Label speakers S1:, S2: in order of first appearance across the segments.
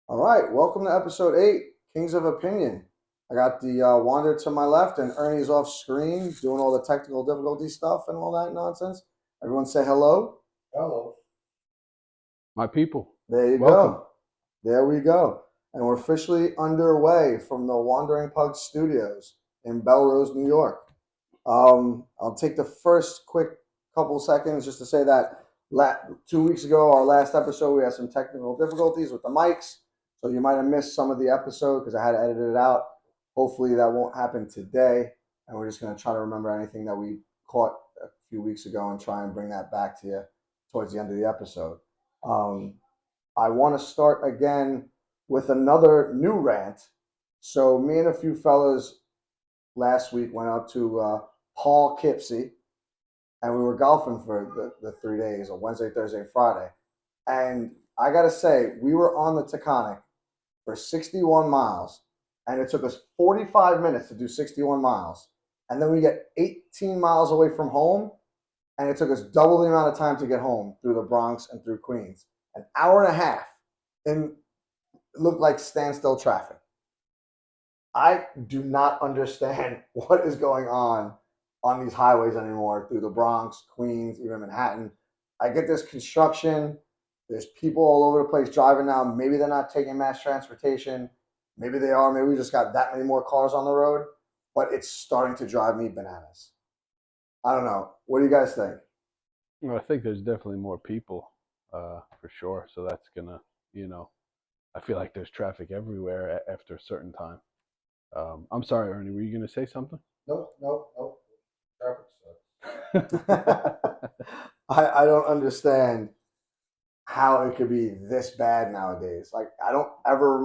S1: All right, welcome to episode 8, Kings of Opinion. I got the Wander to my left and Ernie's off screen doing all the technical difficulty stuff and all that nonsense. Everyone say hello.
S2: Hello.
S3: My people,
S1: There you
S3: welcome.
S1: go. There we go. And we're officially underway from the Wandering Pug Studios in Belrose, New York. I'll take the first quick couple seconds just to say that 2 weeks ago, our last episode, we had some technical difficulties with the mics. So you might have missed some of the episode because I had to edit it out. Hopefully that won't happen today. And we're just going to try to remember anything that we caught a few weeks ago and try and bring that back to you towards the end of the episode. Um, I want to start again with another new rant. So me and a few fellas last week went out to Paul Kipsey, and we were golfing for the 3 days of Wednesday, Thursday, Friday. And I got to say, we were on the Taconic for 61 miles, and it took us 45 minutes to do 61 miles. And then we get 18 miles away from home, and it took us double the amount of time to get home through the Bronx and through Queens. An hour and a half, and it looked like standstill traffic. I do not understand what is going on these highways anymore through the Bronx, Queens, even Manhattan. I get this construction. There's people all over the place driving now. Maybe they're not taking mass transportation. Maybe they are. Maybe we just got that many more cars on the road. But it's starting to drive me bananas. I don't know. What do you guys think?
S3: Well, I think there's definitely more people, for sure. So that's gonna, you know, I feel like there's traffic everywhere after a certain time. I'm sorry, Ernie. Were you gonna say something?
S2: Nope, nope, nope. Traffic
S1: I don't understand how it could be this bad nowadays. Like I don't ever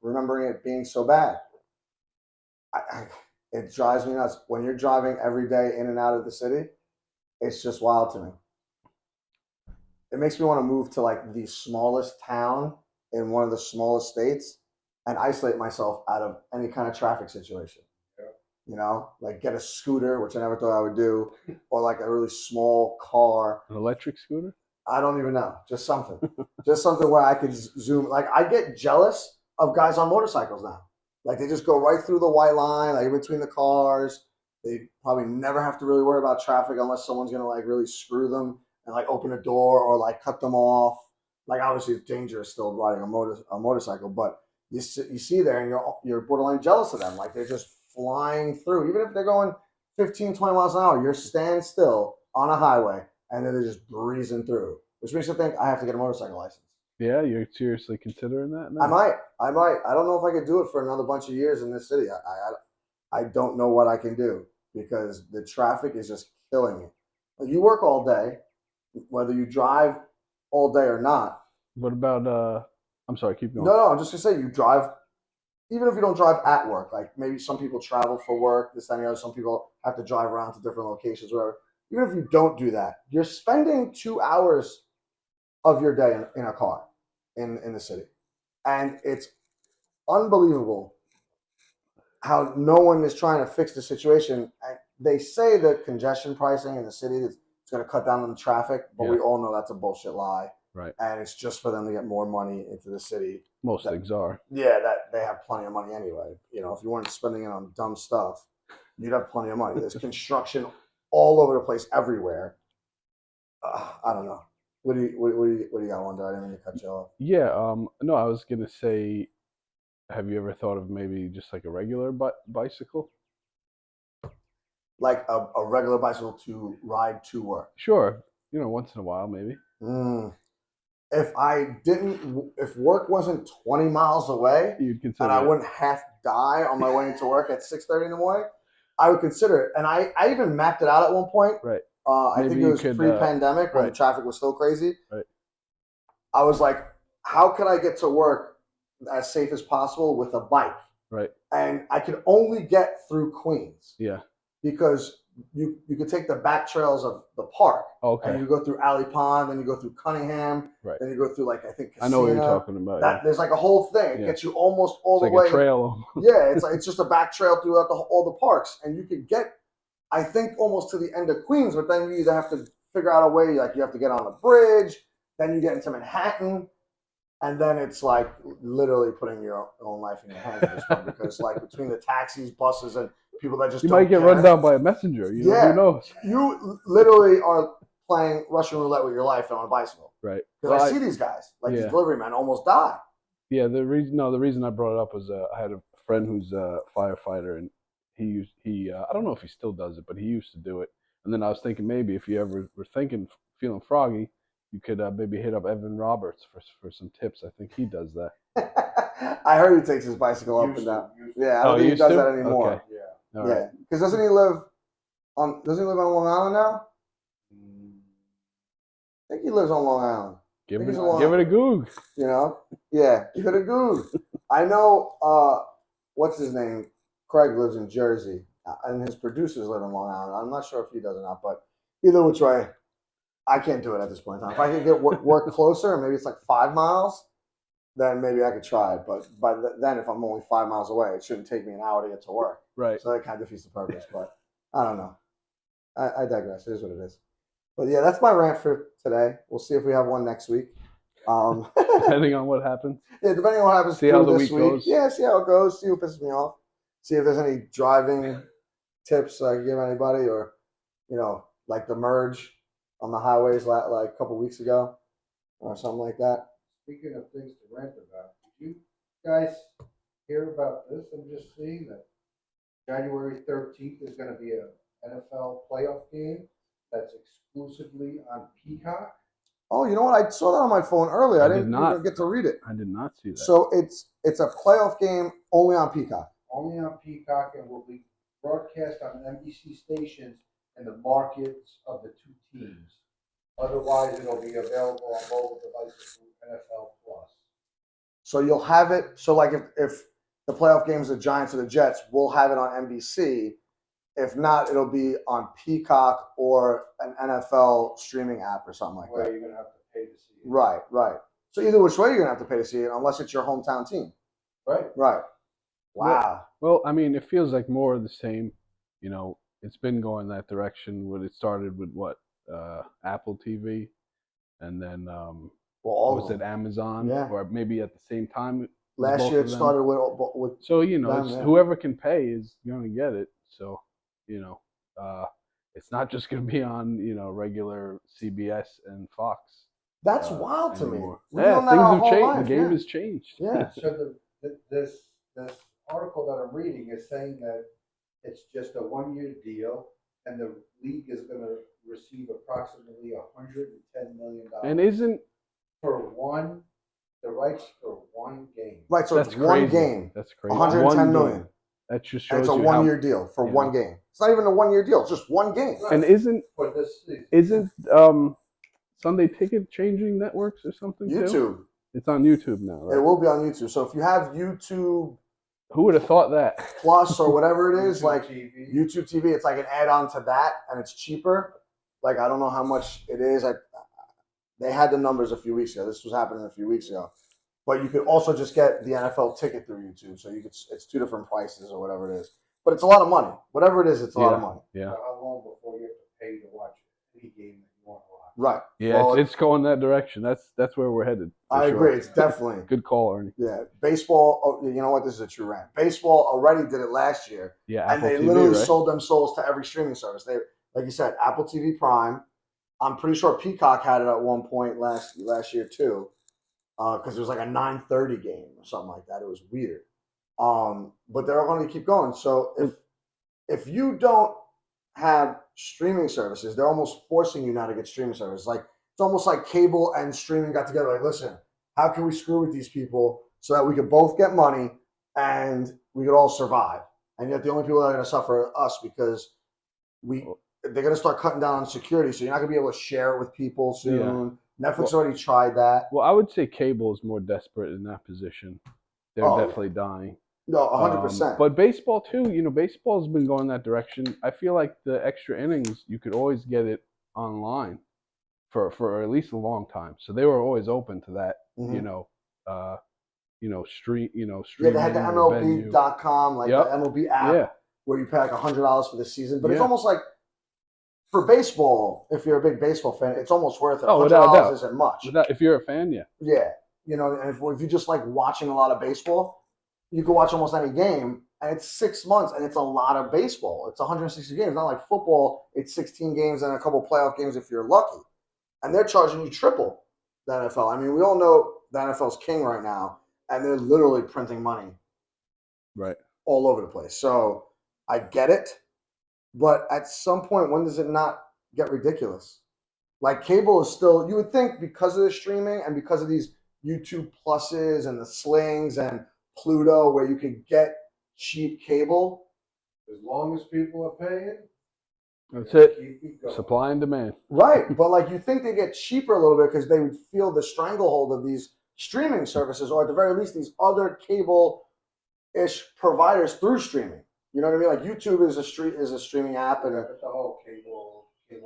S1: remembering it being so bad. I, it drives me nuts when you're driving every day in and out of the city. It's just wild to me. It makes me want to move to like the smallest town in one of the smallest states and isolate myself out of any kind of traffic situation.
S2: sucks.
S1: Like get a scooter, which I never thought I would do, or like a really small car.
S3: An electric scooter?
S1: I don't even know. Just something where I could zoom. Like I get jealous of guys on motorcycles now. Like they just go right through the white line, like in between the cars. They probably never have to really worry about traffic unless someone's gonna like really screw them and like open a door or like cut them off. Like obviously it's dangerous still riding a motorcycle, but you see there and you're borderline jealous of them. Like they're just flying through, even if they're going 15, 20 miles an hour. You're stand still on a highway and then they're just breezing through, which makes me think I have to get a motorcycle license.
S3: Yeah, you're seriously considering that
S1: I
S3: now?
S1: might, I might. I don't know if I could do it for another bunch of years in this city. I don't know what I can do because the traffic is just killing me. Like, you work all day, whether you drive all day or not.
S3: What about I'm sorry, keep going.
S1: No, I'm just gonna say you drive, even if you don't drive at work. Like maybe some people travel for work, this time and the other. Some people have to drive around to different locations, whatever. Even if you don't do that, you're spending 2 hours of your day in a car in the city. And it's unbelievable how no one is trying to fix the situation. And they say that congestion pricing in the city is going to cut down on the traffic, but
S3: Yeah,
S1: we all know that's a bullshit lie.
S3: right.
S1: And it's just for them to get more money into the city.
S3: Most
S1: That,
S3: things are.
S1: yeah, that they have plenty of money anyway. If you weren't spending it on dumb stuff, you'd have plenty of money. There's construction all over the place, everywhere. I don't know. What do you got, Wanda? I didn't mean to cut you off.
S3: Yeah, no, I was gonna say, have you ever thought of maybe just like a regular bicycle?
S1: Like a regular bicycle to ride to work.
S3: Sure, once in a while maybe.
S1: Mm. If work wasn't 20 miles away
S3: You'd
S1: and I
S3: consider it,
S1: wouldn't half die on my way into work at 6:30 in the morning, I would consider it. And I even mapped it out at one point.
S3: right?
S1: I
S3: Maybe
S1: think it
S3: you
S1: was
S3: could,
S1: pre-pandemic when the
S3: right,
S1: traffic was still crazy.
S3: right,
S1: I was like, how could I get to work as safe as possible with a bike?
S3: right.
S1: And I could only get through Queens
S3: Yeah.
S1: because you could take the back trails of the park and
S3: Okay.
S1: you go through Alley Pond, then you go through Cunningham,
S3: Right.
S1: then you go through like I think
S3: I know what you're
S1: Casino.
S3: talking about. Yeah.
S1: That there's like a whole thing. It
S3: Yeah.
S1: gets you almost all
S3: It's
S1: the
S3: like a
S1: way.
S3: trail.
S1: Yeah, it's just a back trail throughout all the parks, and you could get I think almost to the end of Queens, but then you either have to figure out a way like you have to get on a bridge, then you get into Manhattan. And then it's like literally putting your own life in your hands at this point because like between the taxis, buses, and people that just
S3: You
S1: don't
S3: might get
S1: care,
S3: run down by a messenger. You know,
S1: yeah,
S3: who knows?
S1: you literally are playing Russian roulette with your life on a bicycle.
S3: Right.
S1: Because
S3: Well,
S1: I see these guys, like these
S3: yeah.
S1: delivery men, almost die.
S3: Yeah, the reason I brought it up was I had a friend who's a firefighter, and he I don't know if he still does it, but he used to do it. And then I was thinking maybe if you ever were feeling froggy, you could maybe hit up Evan Roberts for some tips. I think he does that.
S1: I heard he takes his bicycle up and down. Yeah, I don't think he
S3: used
S1: does
S3: to?
S1: that anymore.
S3: Okay.
S2: Yeah.
S3: All right.
S1: Yeah, because doesn't he live on Long Island now? I think he lives on Long Island.
S3: Give
S1: I think
S3: it
S1: he's a
S3: give it a goog.
S1: You know? Yeah, give it a good. I know, what's his name? Craig lives in Jersey, and his producers live in Long Island. I'm not sure if he does or not, but either which way, I can't do it at this point in time. If I could get work closer, and maybe it's like 5 miles, then maybe I could try it. But then, if I'm only 5 miles away, it shouldn't take me an hour to get to work.
S3: Right.
S1: So that kind of defeats the purpose. But I don't know. I digress. It is what it is. But yeah, that's my rant for today. We'll see if we have one next week.
S3: Depending on what happens.
S1: Yeah, depending on what happens
S3: See how the
S1: this
S3: week goes.
S1: Yeah, see how it goes. See what pisses me off. See if there's any driving tips I can give anybody, or like the merge on the highways like a couple weeks ago, or something like that.
S2: Speaking of things to rant about, did you guys hear about this? I'm just seeing that January 13th is going to be a NFL playoff game that's exclusively on Peacock.
S1: Oh, you know what? I saw that on my phone earlier. I
S3: did
S1: didn't
S3: not.
S1: even get to read it.
S3: I did not see that.
S1: So it's a playoff game only on Peacock.
S2: Only on Peacock, and will be broadcast on NBC stations in the markets of the two teams. Otherwise, it'll be available on mobile devices through NFL Plus.
S1: So you'll have it. So like if the playoff game's the Giants or the Jets, we'll have it on NBC. If not, it'll be on Peacock or an NFL streaming app or something like
S2: Where
S1: that.
S2: you're going to have to pay to see it.
S1: Right. So either which way, you're gonna have to pay to see it, unless it's your hometown team. Right. Wow.
S3: Well, I mean, it feels like more of the same. You know, it's been going that direction. When it started with what Apple TV, and then was it Amazon?
S1: Yeah.
S3: Or maybe at the same time.
S1: Last year it started with.
S3: So them, it's whoever can pay is going to get it. So it's not just going to be on regular CBS and Fox.
S1: That's wild to
S3: anymore.
S1: Me.
S3: Yeah, things have changed. The game has changed.
S1: Yeah.
S2: So this article that I'm reading is saying that it's just a 1-year deal, and the league is going to receive approximately $110 million.
S3: And isn't
S2: the rights for one game?
S1: Right. So
S3: that's
S1: it's
S3: crazy.
S1: One game.
S3: That's crazy.
S1: 110 million.
S3: That just shows
S1: and it's a 1-year deal for one game. It's not even a 1-year deal. It's just one game.
S2: Right.
S3: And isn't
S2: season.
S3: Sunday Ticket changing networks or something
S1: YouTube.
S3: Too? It's on YouTube now, right?
S1: It will be on YouTube. So if you have YouTube,
S3: who would have thought that?
S1: Plus or whatever it is, like
S2: TV.
S1: YouTube TV, it's like an add-on to that, and it's cheaper. Like I don't know how much it is. They had the numbers a few weeks ago. This was happening a few weeks ago. But you could also just get the NFL ticket through YouTube. So it's two different prices or whatever it is. But it's a lot of money. Whatever it is, it's a lot of money.
S3: Yeah.
S2: So how long before you have to pay to watch any game that you want to watch?
S1: Right.
S3: Yeah, well, it's going that direction. That's where we're headed.
S1: I agree. It's definitely.
S3: Good call, Ernie.
S1: Yeah. Baseball, you know what? This is a true rant. Baseball already did it last year.
S3: Yeah,
S1: and they
S3: TV,
S1: literally
S3: right?
S1: sold them souls to every streaming service. They, like you said, Apple TV Prime. I'm pretty sure Peacock had it at one point last year too, because it was like a 9:30 game or something like that. It was weird, but they're going to keep going. So if you don't have streaming services, they're almost forcing you now to get streaming services. Like it's almost like cable and streaming got together. Like, listen, how can we screw with these people so that we could both get money and we could all survive? And yet the only people that are going to suffer are us because they're going to start cutting down on security, so you're not going to be able to share it with people soon. Yeah. Netflix already tried that.
S3: Well, I would say cable is more desperate in that position. They're definitely dying.
S1: No, 100%.
S3: But baseball too. Baseball's been going that direction. I feel like the extra innings, you could always get it online for at least a long time. So they were always open to that. Mm-hmm. Stream.
S1: Yeah, they had the MLB.com, like the MLB app, where you pay like $100 for the season. But it's almost like, for baseball, if you're a big baseball fan, it's almost worth it. $100 isn't much.
S3: If you're a fan, yeah.
S1: Yeah. and if you just like watching a lot of baseball, you can watch almost any game, and it's 6 months, and it's a lot of baseball. It's 160 games, not like football. It's 16 games and a couple playoff games if you're lucky, and they're charging you triple the NFL. I mean, we all know the NFL's king right now, and they're literally printing money
S3: Right.
S1: all over the place. So I get it, but at some point, when does it not get ridiculous? Like cable is still, you would think because of the streaming and because of these YouTube pluses and the slings and Pluto where you could get cheap cable.
S2: As long as people are paying,
S3: That's it.
S2: keep it going.
S3: Supply and demand.
S1: Right. But like you think they get cheaper a little bit because they would feel the stranglehold of these streaming services, or at the very least these other cable-ish providers through streaming. You know what I mean? Like YouTube is a streaming app, and
S2: But the whole cable thing.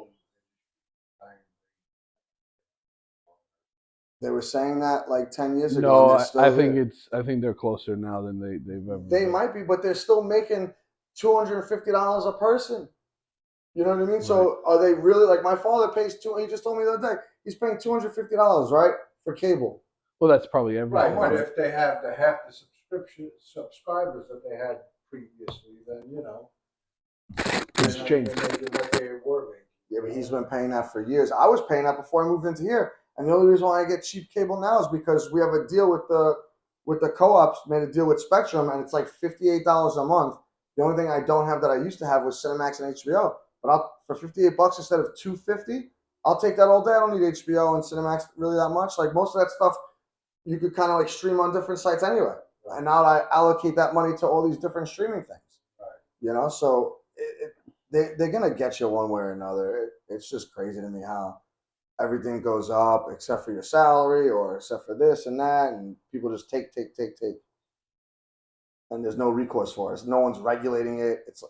S1: they were saying that like 10 years ago.
S3: No,
S1: And they're still
S3: I think
S1: here.
S3: I think they're closer now than they've ever
S1: They
S3: been.
S1: might be, but they're still making $250 a person. You know what I mean?
S3: Right.
S1: So are they really like my father pays two? He just told me the other day he's paying $250, right, for cable.
S3: Well, that's probably everything.
S2: Right, but if they have the half the subscribers that they had previously, then
S3: It's changed.
S2: They make it what they were making.
S1: Yeah, but he's been paying that for years. I was paying that before I moved into here, and the only reason why I get cheap cable now is because we have a deal with the co-ops. Made a deal with Spectrum, and it's like $58 a month. The only thing I don't have that I used to have was Cinemax and HBO. But for $58 instead of $250, I'll take that all day. I don't need HBO and Cinemax really that much. Like most of that stuff, you could kind of like stream on different sites anyway. And now I allocate that money to all these different streaming things.
S2: Right.
S1: So they're gonna get you one way or another. It's just crazy to me how everything goes up except for your salary or except for this and that, and people just take, and there's no recourse for it. No one's regulating it. It's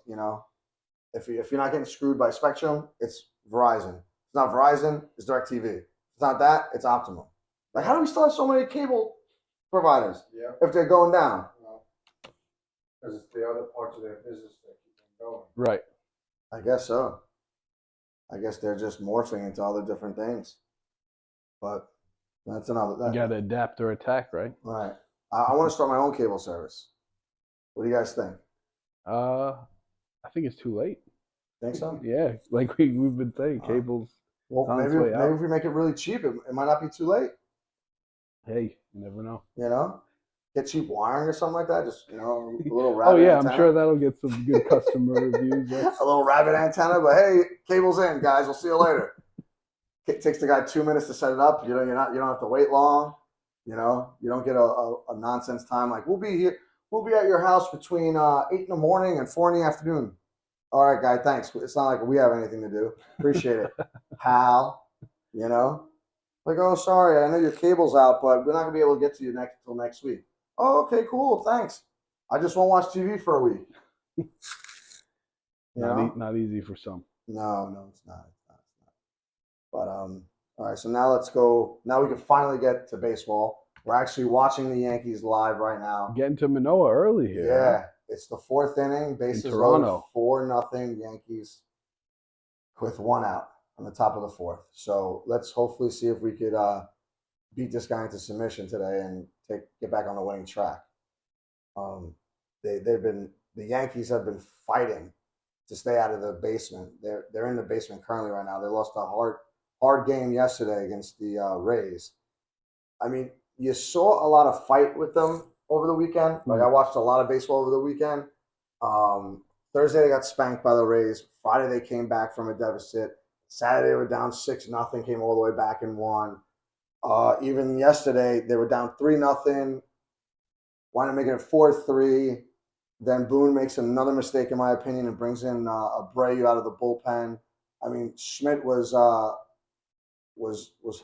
S1: if you're not getting screwed by Spectrum, it's Verizon. It's not Verizon, it's DirecTV. It's not that, it's Optimum. Like, how do we still have so many cable providers if they're going down?
S2: Because it's the other parts of their business that keep them going.
S3: Right.
S1: I guess so. I guess they're just morphing into other different things. But that's another.
S3: You got to adapt or attack, right?
S1: Right. I want to start my own cable service. What do you guys think?
S3: I think it's too late.
S1: Think so?
S3: Yeah, like we've been saying, cables.
S1: Well, maybe if we make it really cheap, it might not be too late.
S3: Hey, you never know.
S1: Get cheap wiring or something like that. Just a little rabbit.
S3: Oh yeah,
S1: antenna.
S3: I'm sure that'll get some good customer reviews.
S1: A little rabbit antenna, but hey, cable's in, guys. We'll see you later. It takes the guy 2 minutes to set it up. You don't have to wait long. You don't get a nonsense time like we'll be here. We'll be at your house between 8 in the morning and 4 in the afternoon. All right, guy. Thanks. It's not like we have anything to do. Appreciate it, pal. Like, oh, sorry, I know your cable's out, but we're not gonna be able to get to you until next week. Oh, okay, cool. Thanks. I just won't watch TV for a week.
S3: Not easy for some.
S1: No, it's not. But all right. So now let's go. Now we can finally get to baseball. We're actually watching the Yankees live right now.
S3: Getting to Manoa early here.
S1: Yeah,
S3: huh?
S1: it's the fourth inning. Bases loaded, 4-0 Yankees with one out on the top of the fourth. So let's hopefully see if we could beat this guy into submission today and get back on the winning track. The Yankees have been fighting to stay out of the basement. They're in the basement currently right now. They lost a hard game yesterday against the Rays. I mean, you saw a lot of fight with them over the weekend. Like I watched a lot of baseball over the weekend. Thursday they got spanked by the Rays. Friday they came back from a deficit. Saturday they were down 6-0, came all the way back and won. Even yesterday they were down 3-0, wound up making it 4-3. Then Boone makes another mistake, in my opinion, and brings in Abreu out of the bullpen. I mean, Schmidt was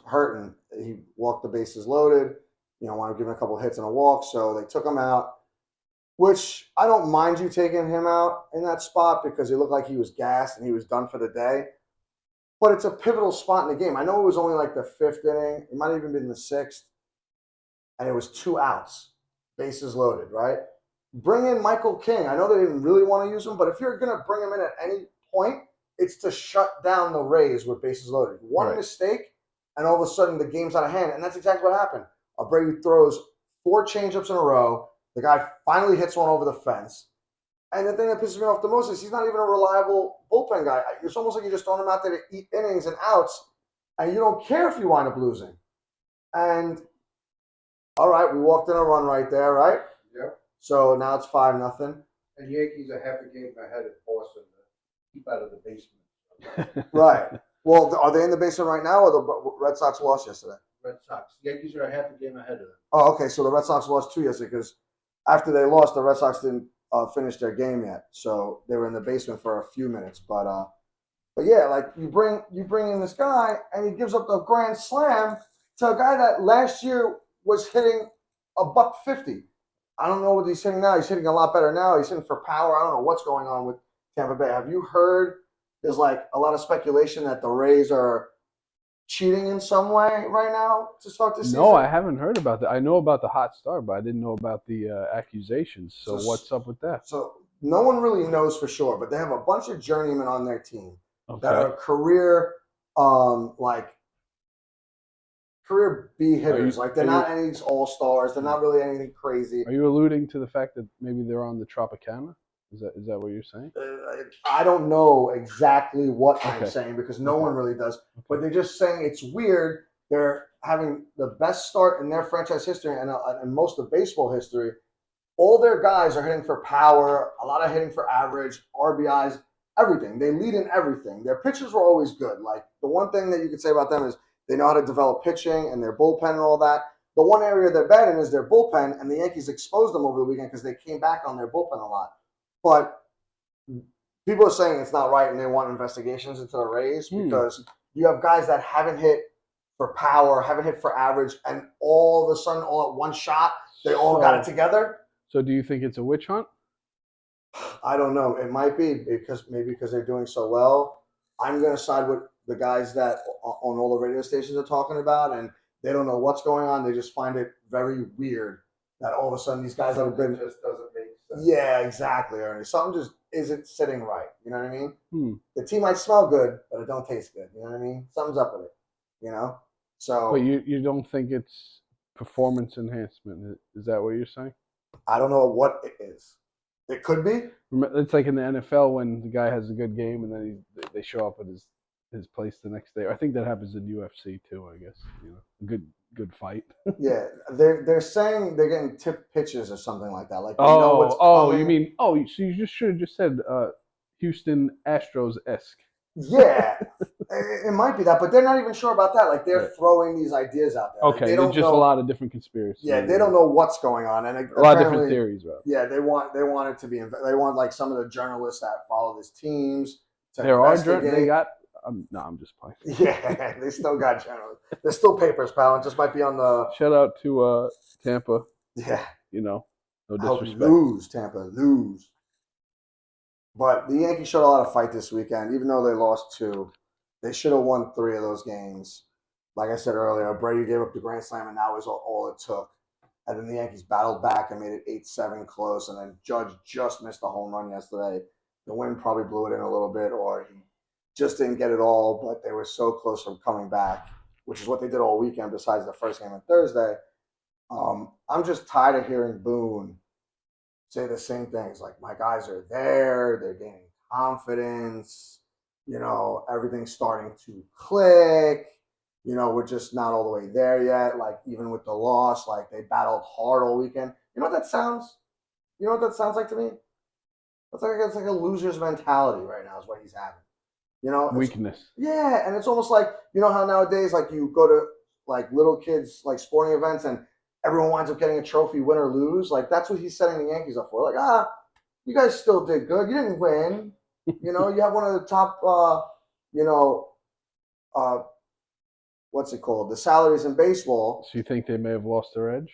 S1: hurting. He walked the bases loaded. Wanted to give him a couple of hits and a walk, so they took him out. Which I don't mind you taking him out in that spot because he looked like he was gassed and he was done for the day. But it's a pivotal spot in the game. I know it was only like the fifth inning. It might have even been the sixth. And it was 2 outs, bases loaded, right? Bring in Michael King. I know they didn't really want to use him, but if you're going to bring him in at any point, it's to shut down the Rays with bases loaded. One mistake, and all of a sudden the game's out of hand. And that's exactly what happened. Brady throws 4 changeups in a row. The guy finally hits one over the fence. And the thing that pisses me off the most is he's not even a reliable bullpen guy. It's almost like you're just throwing him out there to eat innings and outs, and you don't care if you wind up losing. And all right, we walked in a run right there, right?
S2: Yep.
S1: So now it's 5-0.
S2: And Yankees are half a game ahead of Boston to keep out of the basement.
S1: Right. Well, are they in the basement right now, or the Red Sox lost yesterday?
S2: Red Sox. Yankees are half a game ahead of them.
S1: Oh, okay. So the Red Sox lost 2 yesterday because after they lost, the Red Sox didn't finish their game yet, so they were in the basement for a few minutes. But yeah, like you bring in this guy and he gives up the grand slam to a guy that last year was hitting $150. I don't know what he's hitting now. He's hitting a lot better now. He's hitting for power. I don't know what's going on with Tampa Bay. Have you heard? There's like a lot of speculation that the Rays are cheating in some way right now to start the season.
S3: No, I haven't heard about that. I know about the hot start, but I didn't know about the accusations. So what's up with that?
S1: So no one really knows for sure, but they have a bunch of journeymen on their team that
S3: Okay.
S1: are career career B hitters. Like they're not any all stars. They're not really anything crazy.
S3: Are you alluding to the fact that maybe they're on the Tropicana? Is that what you're saying?
S1: I don't know exactly what I'm saying because no one really does. But they're just saying it's weird. They're having the best start in their franchise history and most of baseball history. All their guys are hitting for power, a lot of hitting for average, RBIs, everything. They lead in everything. Their pitchers were always good. Like the one thing that you could say about them is they know how to develop pitching and their bullpen and all that. The one area they're bad in is their bullpen, and the Yankees exposed them over the weekend because they came back on their bullpen a lot. But people are saying it's not right and they want investigations into the Rays because you have guys that haven't hit for power, haven't hit for average, and all of a sudden, all at one shot, they all got it together.
S3: So do you think it's a witch hunt?
S1: I don't know. It might be because they're doing so well. I'm going to side with the guys that on all the radio stations are talking about, and they don't know what's going on. They just find it very weird that all of a sudden these guys have been
S2: just doesn't make sense.
S1: Yeah, exactly, Ernie. Something just isn't sitting right. You know what I mean? The tea might smell good, but it don't taste good. You know what I mean? Something's up with it. You know? So
S3: But you don't think it's performance enhancement? Is that what you're saying?
S1: I don't know what it is. It could be.
S3: It's like in the NFL when the guy has a good game and then they show up at his place the next day. I think that happens in UFC too. I guess a good fight.
S1: Yeah, they're saying they're getting tipped pitches or something like that. Like they know what's coming.
S3: You mean so you just should have just said Houston Astros esque.
S1: Yeah, it might be that, but they're not even sure about that. Like they're throwing these ideas out there.
S3: Okay,
S1: like,
S3: just a lot of different conspiracies.
S1: Yeah, they don't know what's going on, and
S3: a lot of different theories, right?
S1: Yeah, they want it to be. They want like some of the journalists that follow these teams to
S3: there
S1: investigate.
S3: They got. No, I'm just playing.
S1: Yeah, they still got journalists. There's still papers, pal. It just might be on the.
S3: Shout out to Tampa.
S1: Yeah,
S3: no disrespect.
S1: I hope lose, Tampa, lose. But the Yankees showed a lot of fight this weekend, even though they lost 2. They should have won 3 of those games. Like I said earlier, Brady gave up the grand slam, and that was all it took. And then the Yankees battled back and made it 8-7 close. And then Judge just missed a home run yesterday. The wind probably blew it in a little bit, or he just didn't get it all. But they were so close from coming back, which is what they did all weekend besides the first game on Thursday. I'm just tired of hearing Boone say the same things. Like, my guys are there. They're gaining confidence. Everything's starting to click. We're just not all the way there yet. Like, even with the loss, like, they battled hard all weekend. You know what that sounds? You know what that sounds like to me? It's like a loser's mentality right now is what he's having.
S3: Weakness.
S1: Yeah, and it's almost like, how nowadays, like, you go to, like, little kids, like, sporting events, and everyone winds up getting a trophy, win or lose. Like, that's what he's setting the Yankees up for. Like, you guys still did good. You didn't win. You have one of the top, what's it called? The salaries in baseball.
S3: So you think they may have lost their edge?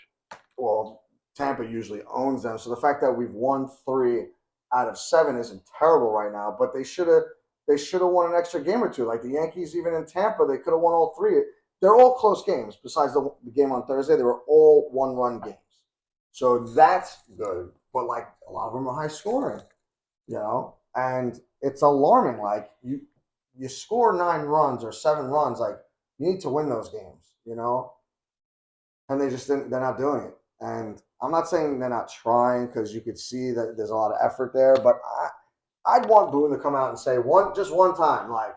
S1: Well, Tampa usually owns them. So the fact that we've won 3 out of 7 isn't terrible right now. But they should have won an extra game or 2. Like the Yankees, even in Tampa, they could have won all 3. They're all close games. Besides the game on Thursday, they were all 1-run games. So that's good. But like a lot of them are high scoring, and it's alarming. Like you score 9 runs or 7 runs, like you need to win those games, and they're not doing it. And I'm not saying they're not trying because you could see that there's a lot of effort there, but I'd want Boone to come out and say just one time, like,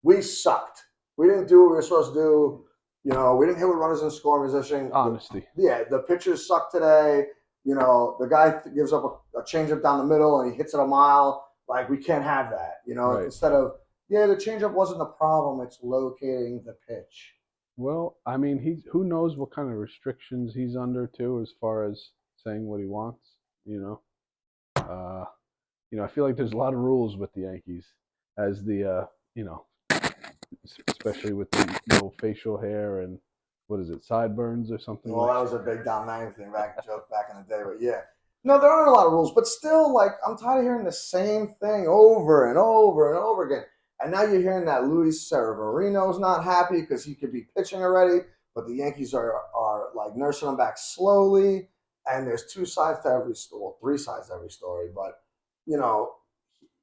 S1: we sucked. We didn't do what we were supposed to do. We didn't hit with runners in scoring position.
S3: Honesty.
S1: The pitchers sucked today. The guy gives up a changeup down the middle and he hits it a mile. Like, we can't have that.
S3: Right.
S1: Instead of, the changeup wasn't the problem. It's locating the pitch.
S3: Well, I mean, who knows what kind of restrictions he's under too, as far as saying what he wants. Uh, I feel like there's a lot of rules with the Yankees, as especially with the no facial hair and what is it, sideburns or something
S1: Well,
S3: like.
S1: that was a big Don Manning thing joke back in the day, but yeah. No, there aren't a lot of rules, but still, like, I'm tired of hearing the same thing over and over and over again. And now you're hearing that Luis Severino's not happy because he could be pitching already, but the Yankees are like nursing him back slowly. And there's two sides to every story, well, three sides to every story. But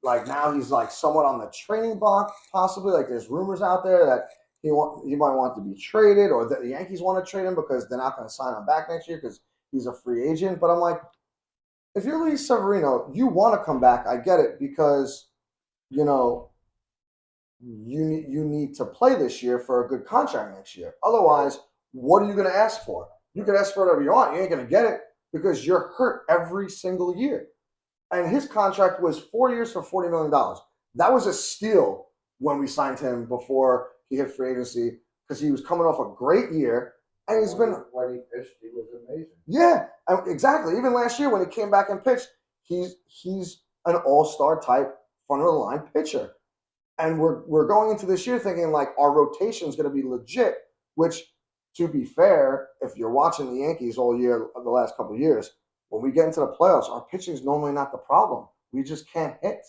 S1: like, now he's like somewhat on the trading block, possibly. Like, there's rumors out there that he might want to be traded, or that the Yankees want to trade him because they're not going to sign him back next year because he's a free agent. But I'm like, if you're Luis Severino, you want to come back. I get it, because you know you need to play this year for a good contract next year. Otherwise, what are you going to ask for? You can ask for whatever you want. You ain't going to get it because you're hurt every single year. And his contract was 4 years for $40 million. That was a steal when we signed him before he hit free agency, because he was coming off a great year, and he's been
S2: when he pitched, he was amazing.
S1: Yeah, exactly. Even last year when he came back and pitched, he's an all-star type front of the line pitcher. And we're going into this year thinking like our rotation is going to be legit, which, to be fair, if you're watching the Yankees all year, the last couple of years, when we get into the playoffs, our pitching is normally not the problem. We just can't hit.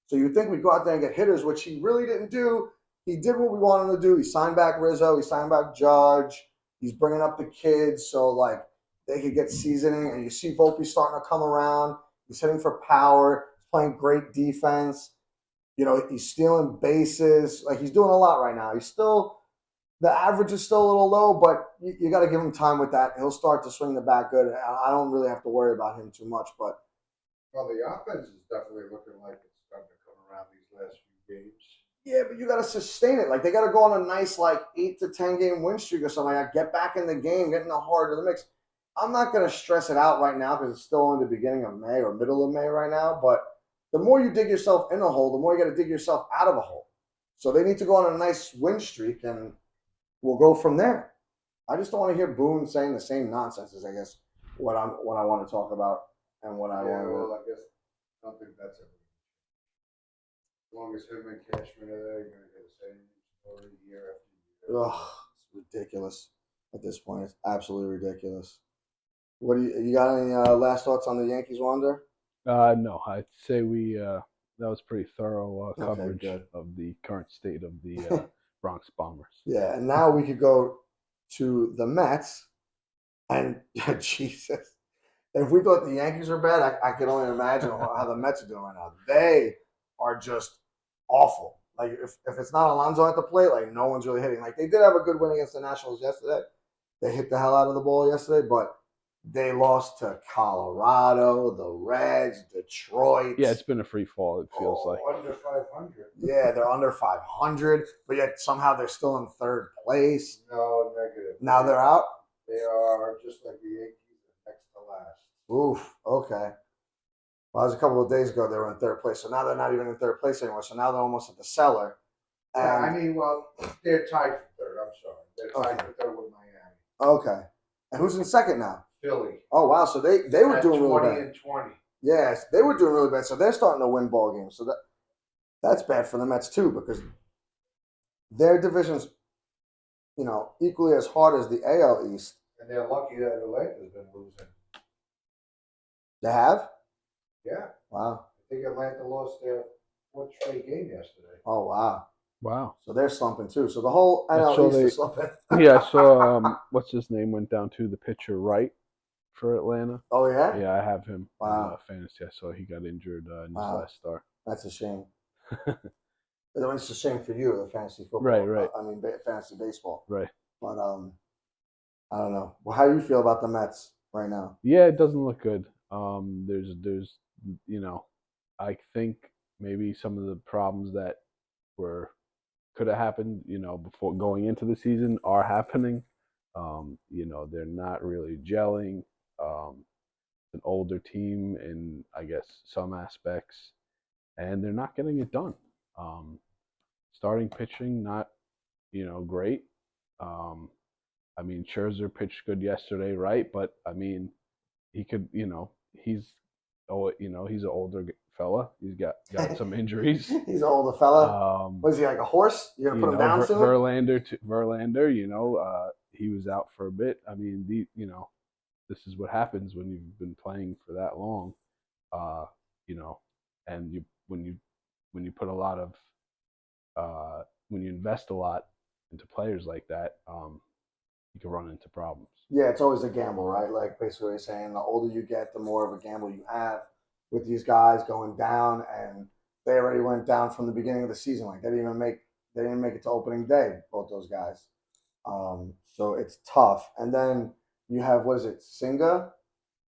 S1: So you think we'd go out there and get hitters, which he really didn't do. He did what we wanted him to do. He signed back Rizzo. He signed back Judge. He's bringing up the kids so, like, they could get seasoning. And you see Volpe starting to come around. He's hitting for power. He's playing great defense. He's stealing bases. Like, he's doing a lot right now. The average is still a little low, but you got to give him time with that. He'll start to swing the bat good. I don't really have to worry about him too much. But
S2: Well, the offense is definitely looking like it's starting to come around these last few games.
S1: yeah, but you got to sustain it. Like, they got to go on a nice 8 to 10 game win streak or something like that. Get back in the game, get in the heart of the mix. I'm not going to stress it out right now because it's still in the beginning of May or middle of May right now. But the more you dig yourself in a hole, the more you got to dig yourself out of a hole. So they need to go on a nice win streak, and we'll go from there. I just don't want to hear Boone saying the same nonsense as, I guess, what I want to talk about and what I want to.
S2: Well, I guess I don't think that's ever. As long as him and Cashman are there, you're gonna get the same story year after year.
S1: Ugh, it's ridiculous at this point. It's absolutely ridiculous. What do you got? Any last thoughts on the Yankees, Wander?
S3: No, I'd say that was pretty thorough coverage
S1: good.
S3: of the current state of the Bronx Bombers.
S1: Yeah, and now we could go to the Mets. And Jesus, if we thought the Yankees were bad, I can only imagine how the Mets are doing right now. They are just awful. Like, if it's not Alonso at the plate, like, no one's really hitting. Like, they did have a good win against the Nationals yesterday. They hit the hell out of the ball yesterday, but they lost to Colorado, the Reds, Detroit.
S3: Yeah, it's been a free fall, it feels like.
S2: Under 500.
S1: Yeah, they're under 500, but yet somehow they're still in third place.
S2: No, negative.
S1: Now they're out?
S2: They are just like the Yankees, next to last.
S1: Oof, okay. Well, that was a couple of days ago they were in third place, so now they're not even in third place anymore. So now they're almost at the cellar. And,
S2: Yeah, I mean, well, they're tied for third. I'm sorry, they're tied for third with Miami.
S1: Okay. And who's in second now?
S2: Philly.
S1: Oh, wow. So they were
S2: At
S1: doing really
S2: 20
S1: bad.
S2: and 20.
S1: Yes, they were doing really bad. So they're starting to win ball games. So that's bad for the Mets too, because their division's, equally as hard as the AL East.
S2: And they're lucky that Atlanta's been losing.
S1: They have?
S2: Yeah.
S1: Wow.
S2: I think Atlanta lost their fourth straight game yesterday.
S1: Oh, wow.
S3: Wow.
S1: So they're slumping too. So the whole
S3: I
S1: NL
S3: saw
S1: East is slumping.
S3: Yeah, I saw what's his name went down to the pitcher right for Atlanta.
S1: Oh, yeah?
S3: Yeah, I have him
S1: Wow.
S3: in fantasy. I saw he got injured in his
S1: Wow.
S3: last start.
S1: That's a shame. It's a shame for you, the fantasy football.
S3: Right.
S1: I mean, fantasy baseball.
S3: Right.
S1: But I don't know. Well, how do you feel about the Mets right now?
S3: Yeah, it doesn't look good. There's you know, I think maybe some of the problems that were could have happened, before going into the season are happening. They're not really gelling. It's an older team in, I guess, some aspects, and they're not getting it done. Um, Starting pitching, not, great. Um, I mean, Scherzer pitched good yesterday, right? But I mean, he could, he's, he's an older fella. He's got some injuries.
S1: He's an older fella.
S3: Um,
S1: What is he, like a horse? You're gonna put him down soon?
S3: Verlander, he was out for a bit. I mean, this is what happens when you've been playing for that long. Uh, you know, and when you put a lot of when you invest a lot into players like that, you can run into problems.
S1: Yeah, it's always a gamble, right? Like basically what you're saying, the older you get, the more of a gamble you have with these guys going down, and they already went down from the beginning of the season. Like they didn't make it to opening day, both those guys. So it's tough. And then you have, what is it, Singa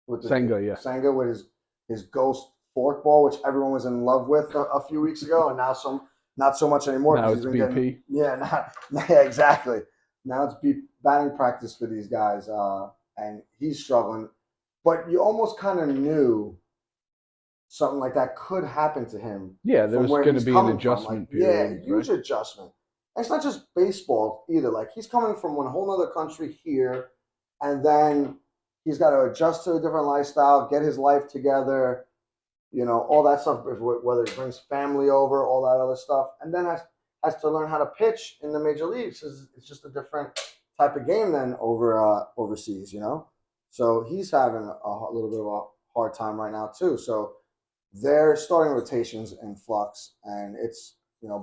S1: with the
S3: Senga, yeah.
S1: Senga with his ghost forkball, which everyone was in love with a few weeks ago, and now some not so much anymore
S3: Now
S1: because he's
S3: it's
S1: been getting,
S3: BP.
S1: yeah, yeah, exactly. Now it's batting practice for these guys, and he's struggling. But you almost kind of knew something like that could happen to him
S3: Yeah,
S1: from
S3: there's
S1: where
S3: going to
S1: he's
S3: be an
S1: coming from. Like,
S3: adjustment
S1: yeah,
S3: period, right?
S1: huge adjustment. And it's not just baseball either. Like, he's coming from one whole other country here, and then he's got to adjust to a different lifestyle, get his life together, all that stuff. Whether he brings family over, all that other stuff, and then has to learn how to pitch in the major leagues. It's just a different type of game than overseas. So he's having a little bit of a hard time right now too. So their starting rotations in flux, and it's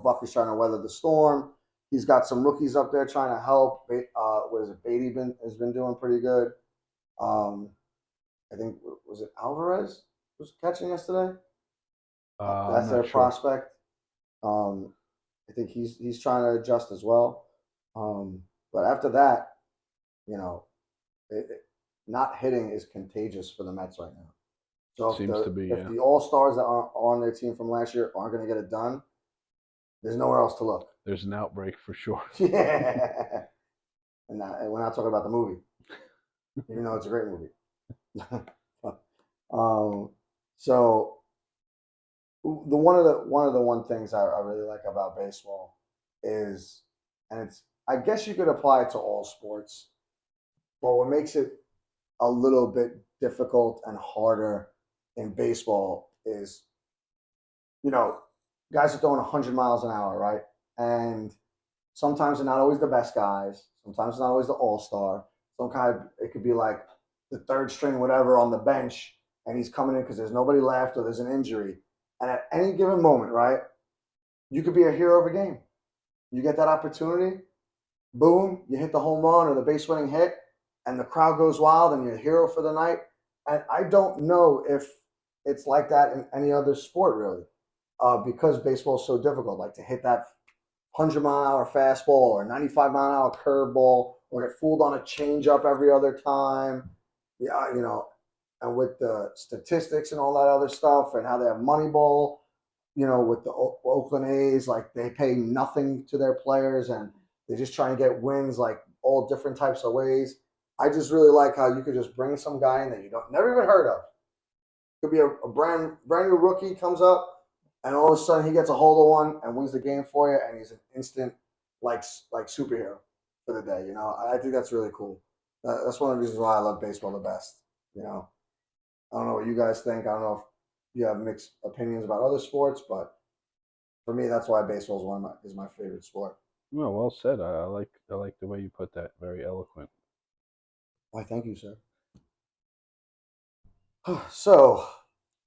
S1: Bucky's trying to weather the storm. He's got some rookies up there trying to help. What is it? Beatty has been doing pretty good. Um, I think, was it Alvarez was catching yesterday?
S3: I'm
S1: That's their
S3: not sure.
S1: prospect. Um, I think he's trying to adjust as well. But after that, you know, not hitting is contagious for the Mets right now. So if
S3: Seems to
S1: the
S3: be,
S1: if
S3: yeah.
S1: the All Stars that are on their team from last year aren't going to get it done, there's nowhere else to look.
S3: There's an outbreak for sure.
S1: Yeah, and we're not talking about the movie, even though it's a great movie. um, so the one things I really like about baseball is, and it's, I guess you could apply it to all sports, but what makes it a little bit difficult and harder in baseball is, you know, guys are throwing 100 miles an hour, right? And sometimes they're not always the best guys. Sometimes it's not always the all star. Some kind of, it could be like the third string, whatever, on the bench, and he's coming in because there's nobody left or there's an injury. And at any given moment, right, you could be a hero of a game. You get that opportunity, boom, you hit the home run or the base winning hit, and the crowd goes wild, and you're a hero for the night. And I don't know if it's like that in any other sport, really, because baseball is so difficult. Like to hit that 100-mile-an-hour fastball or 95-mile-an-hour curveball, or get fooled on a changeup every other time. Yeah, and with the statistics and all that other stuff, and how they have Moneyball, with the Oakland A's, like they pay nothing to their players, and they just try and get wins like all different types of ways. I just really like how you could just bring some guy in that you don't never even heard of. Could be a brand new rookie comes up, and all of a sudden he gets a hold of one and wins the game for you, and he's an instant like superhero for the day. I think that's really cool. That's one of the reasons why I love baseball the best. You know, I don't know what you guys think. I don't know if you have mixed opinions about other sports, but for me, that's why baseball is my favorite sport.
S3: Well said. I like the way you put that. Very eloquent.
S1: Why, thank you, sir. So,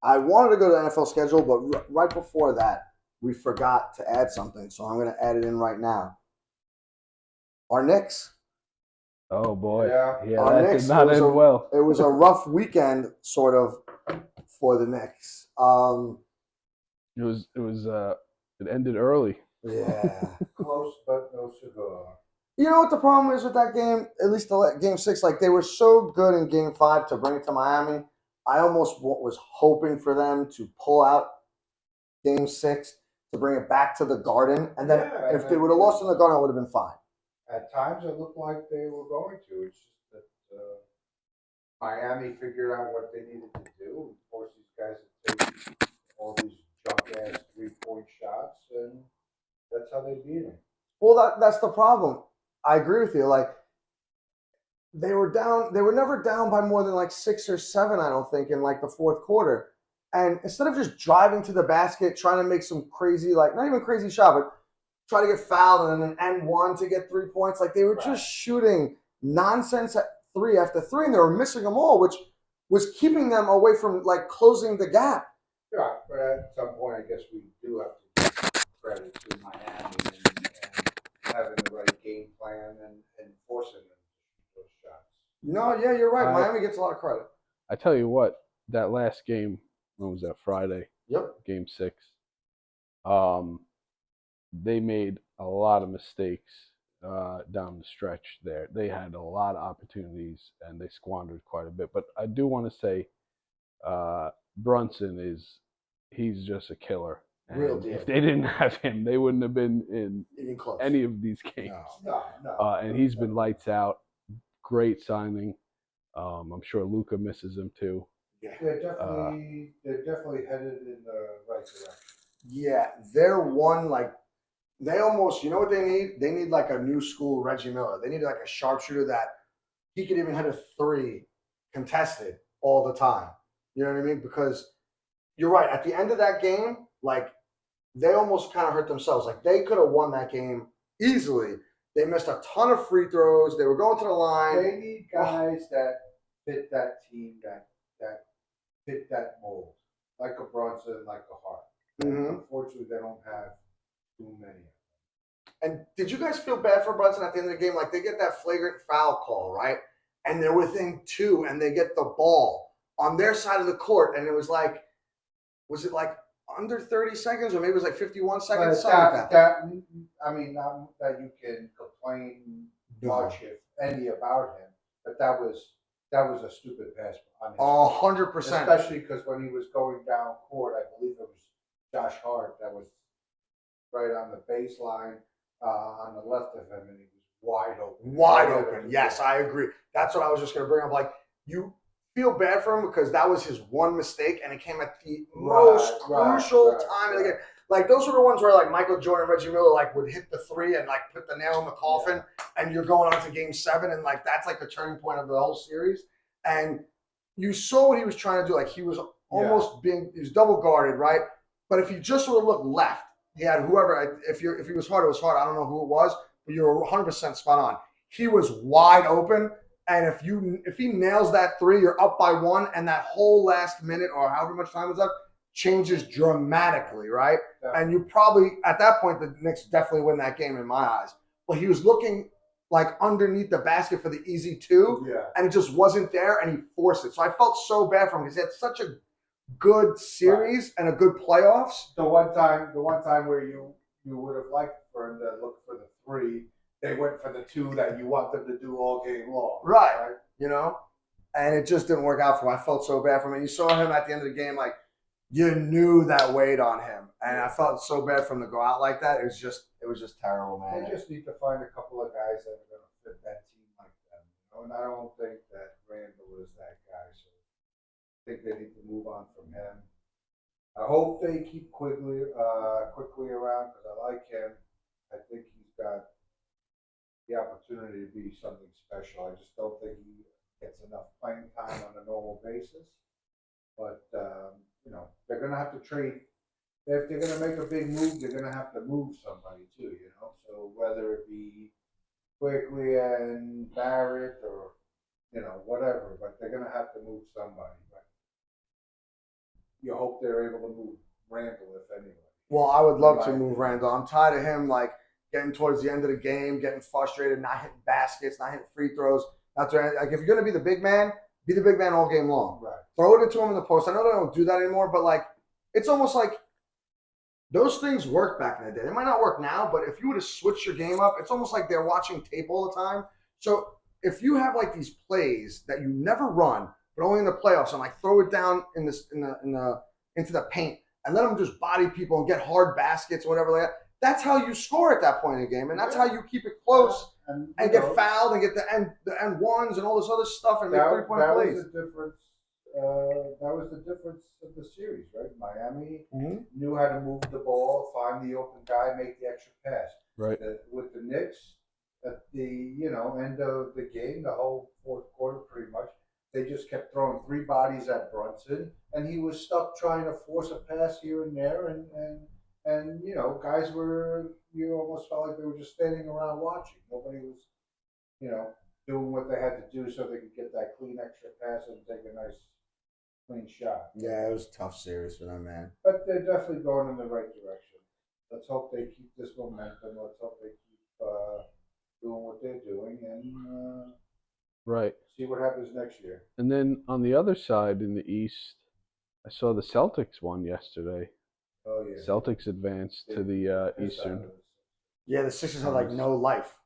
S1: I wanted to go to the NFL schedule, but right before that, we forgot to add something. So I'm going to add it in right now. Our Knicks,
S3: Oh boy,
S2: Yeah.
S3: yeah,
S1: our
S3: that did
S1: Knicks. It
S3: not
S1: was
S3: end
S1: a
S3: well.
S1: it was a rough weekend, sort of, for the Knicks.
S3: It ended early.
S1: Yeah.
S2: Close but no cigar.
S1: You know what the problem is with that game? At least game six, like they were so good in game five to bring it to Miami. I almost was hoping for them to pull out game six to bring it back to the Garden, and then
S2: Yeah,
S1: if they would have lost in the Garden, it would have been fine.
S2: at times it looked like they were going to. It's just that Miami figured out what they needed to do and forced these guys to take all these junk ass 3-point shots, and that's how they beat them.
S1: Well, that's the problem. I agree with you. Like they were down, they were never down by more than like six or seven, I don't think, in like the fourth quarter. And instead of just driving to the basket, trying to make some crazy, like not even crazy shot, but try to get fouled and then end one to get 3 points, like they were
S2: Right.
S1: just shooting nonsense at three after three, and they were missing them all, which was keeping them away from like closing the gap.
S2: Yeah, but at some point, I guess we do have to give credit to Miami and having the right game plan and forcing them to shoot those shots.
S1: No, yeah, you're right.
S3: I
S1: Miami gets a lot of credit.
S3: I tell you what, that last game, when was that? Friday,
S1: Yep.
S3: game six. Um, they made a lot of mistakes down the stretch there. They had a lot of opportunities and they squandered quite a bit. But I do want to say Brunson he's just a killer. And
S1: Real deal.
S3: if they didn't have him, they wouldn't have been in
S1: Even close.
S3: any of these games.
S2: No.
S3: And he's been lights out. Great signing. I'm sure Luca misses him too.
S1: Yeah.
S2: They're definitely headed in the right direction.
S1: Yeah, they're one like they almost. You know what they need? They need like a new school Reggie Miller. They need like a sharpshooter that he could even hit a three contested all the time. You know what I mean? Because you're right. At the end of that game, like they almost kind of hurt themselves. Like they could have won that game easily. They missed a ton of free throws. They were going to the line.
S2: They need guys that fit that team, that fit that mold, like a Bronson, like a Hart.
S1: Mm-hmm.
S2: Unfortunately, they don't have too many.
S1: And did you guys feel bad for Brunson at the end of the game? Like they get that flagrant foul call, right? And they're within two, and they get the ball on their side of the court, and it was like, was it like under 30 seconds, or maybe it was like 51 seconds? Something like that.
S2: I mean, not that you can complain much, if any, about him, but that was a stupid pass on his
S1: 100%.
S2: especially because when he was going down court, I believe it was Josh Hart that was right on the baseline on the left of him, and he was wide open.
S1: Wide open. Yes, I agree. That's what I was just going to bring up. Like, you feel bad for him because that was his one mistake, and it came at the most crucial time of the game. Like, those were the ones where, like, Michael Jordan, Reggie Miller, like, would hit the three and, like, put the nail in the coffin, and you're going on to game seven, and, like, that's, like, the turning point of the whole series. And you saw what he was trying to do. Like, he was almost he was double guarded, right? But if he just would have looked left, he had whoever, if he was hard, it was hard. I don't know who it was, but you're 100% spot on. He was wide open, and if he nails that three, you're up by one, and that whole last minute or however much time was up changes dramatically, right? Yeah. And you probably, at that point, the Knicks definitely win that game in my eyes. But he was looking like underneath the basket for the easy two, and it just wasn't there, and he forced it. So I felt so bad for him because he had such a good series and a good playoffs.
S2: The one time where you would have liked for him to look for the three, they went for the two that you want them to do all game long.
S1: Right. You know? And it just didn't work out for him. I felt so bad for him. And you saw him at the end of the game, like, you knew that weighed on him. And I felt so bad for him to go out like that. It was just terrible, man.
S2: They just need to find a couple of guys that are going to fit that team like them. You know? And I don't think that Randall is that guy. So I think they need to move on from him. I hope they keep Quigley around because I like him. I think he's got the opportunity to be something special. I just don't think he gets enough playing time on a normal basis. But they're going to have to trade. If they're going to make a big move, they're going to have to move somebody too. So whether it be Quigley and Barrett or whatever, but they're going to have to move somebody. But you hope they're able to move Randall, if anybody.
S1: Well, I would love to move Randall. I'm tired of him like getting towards the end of the game, getting frustrated, not hitting baskets, not hitting free throws. Like if you're going to be the big man, be the big man all game long.
S2: Right.
S1: Throw it to him in the post. I know they don't do that anymore, but like it's almost like those things worked back in the day. They might not work now, but if you would have switched your game up, it's almost like they're watching tape all the time. So if you have like these plays that you never run, but only in the playoffs, and like throw it down in the into the paint and let them just body people and get hard baskets or whatever like that. That's how you score at that point in the game, and that's how you keep it close and get fouled and get the end ones and all this other stuff and make 3-point plays.
S2: Was the difference. That was the difference of the series, right? Miami knew how to move the ball, find the open guy, make the extra pass.
S3: Right.
S2: With the Knicks, at the end of the game, the whole fourth quarter, pretty much, they just kept throwing 3 bodies at Brunson, and he was stuck trying to force a pass here and there, and guys were almost felt like they were just standing around watching. Nobody was, doing what they had to do so they could get that clean extra pass and take a nice clean shot.
S1: Yeah, it was a tough series for them, man.
S2: But they're definitely going in the right direction. Let's hope they keep this momentum. Let's hope they keep doing what they're doing and
S3: Right.
S2: see what happens next year.
S3: And then on the other side in the East, I saw the Celtics won yesterday.
S2: Oh yeah.
S3: Celtics advanced to the Eastern.
S1: Yeah, the Sixers have like no life.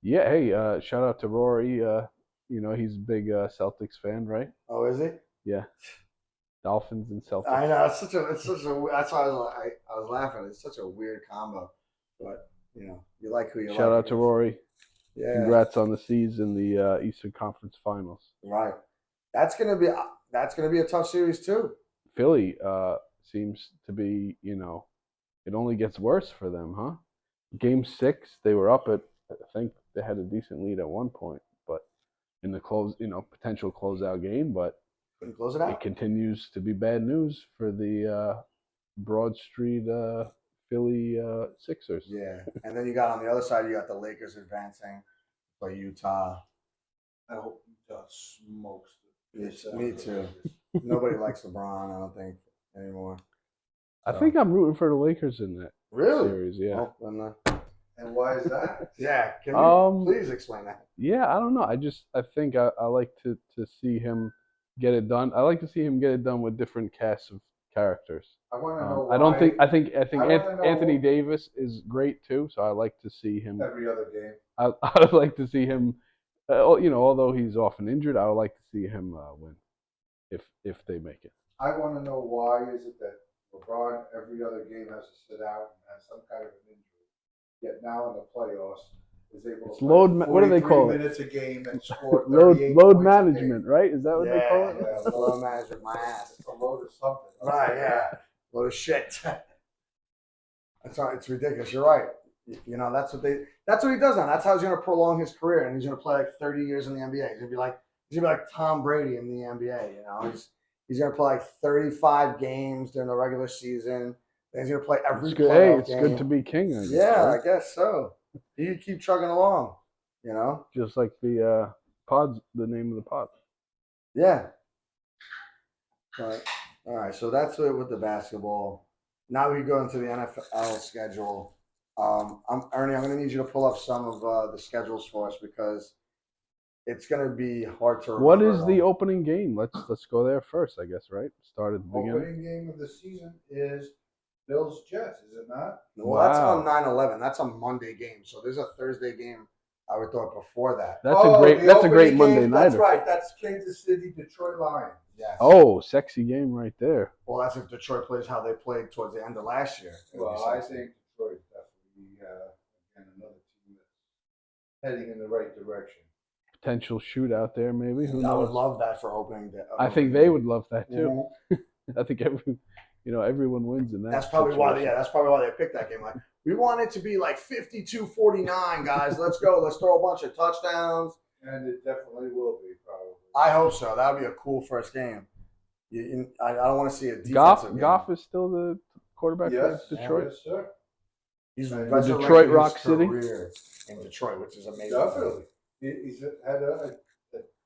S3: Yeah, hey, shout out to Rory. He's a big Celtics fan, right?
S1: Oh, is he?
S3: Yeah. Dolphins and Celtics.
S1: I know it's such a. That's why I was laughing. It's such a weird combo, but you like who you like.
S3: Shout out to Rory.
S1: Yeah.
S3: Congrats on the season, the Eastern Conference Finals.
S1: Right. That's gonna be a tough series too.
S3: Philly seems to be, it only gets worse for them, huh? Game 6, they were up at, I think they had a decent lead at one point, but in the potential closeout game, but
S1: couldn't close it out.
S3: It continues to be bad news for the Broad Street Philly Sixers.
S1: Yeah, and then you got on the other side, you got the Lakers advancing by Utah.
S2: I hope Utah smokes
S1: Me too. Nobody likes LeBron, I don't think, anymore.
S3: I think I'm rooting for the Lakers in that series. Yeah.
S1: Oh, then,
S2: and why is that?
S1: Yeah, can you please explain that?
S3: Yeah, I don't know. I think I like to see him get it done. I like to see him get it done with different casts of characters.
S2: I want to know why.
S3: I think Anthony Davis is great too. So I like to see him
S2: every other game.
S3: I would like to see him. Although he's often injured, I would like to see him win if they make it.
S2: I want to know why is it that LeBron every other game has to sit out and has some kind of an injury, yet now in the playoffs is able to play
S3: what do they call it?
S2: Minutes a game and score
S3: load management, right? Is that what they call it?
S1: Yeah, load management. My ass.
S2: It's a load of something.
S1: Right? Yeah, load of shit. It's ridiculous. You're right. That's what he does now. That's how he's going to prolong his career, and he's going to play like 30 years in the NBA. He's going to be like Tom Brady in the NBA. He's going to play like 35 games during the regular season. Then he's going to play every playoff game.
S3: It's good to be king. I guess,
S1: right? I guess so. You keep chugging along,
S3: Just like the pod's the name of the pod.
S1: Yeah. But, all right, so that's it with the basketball. Now we go into the NFL schedule. Ernie, I'm going to need you to pull up some of the schedules for us because it's going to be hard to remember.
S3: What is the opening game? Let's go there first, I guess, right? Start at the beginning.
S2: Opening game of the season is Bills Jets, is it not?
S1: Well, that's on 9/11. That's a Monday game. So there's a Thursday game I would thought before that.
S3: That's a great Monday night.
S2: That's right. That's Kansas City, Detroit Lions.
S1: Yes.
S3: Oh, sexy game right there.
S1: Well, that's if Detroit plays how they played towards the end of last year.
S2: Well, I think Detroit definitely again another team that's heading in the right direction.
S3: Potential shootout there, maybe. Who knows?
S1: I would love that for opening day.
S3: I think they would love that too. I think everyone wins in that.
S1: That's probably why. Yeah, that's probably why they picked that game. Like, we want it to be like 52-49, guys. Let's go. Let's throw a bunch of touchdowns.
S2: And it definitely will be, probably.
S1: I hope so. That would be a cool first game. I don't want to see a defensive game.
S3: Goff is still the quarterback for Detroit.
S2: Yes, sir.
S1: He's
S3: Detroit Rock City
S1: in Detroit, which is amazing.
S2: Definitely. He's had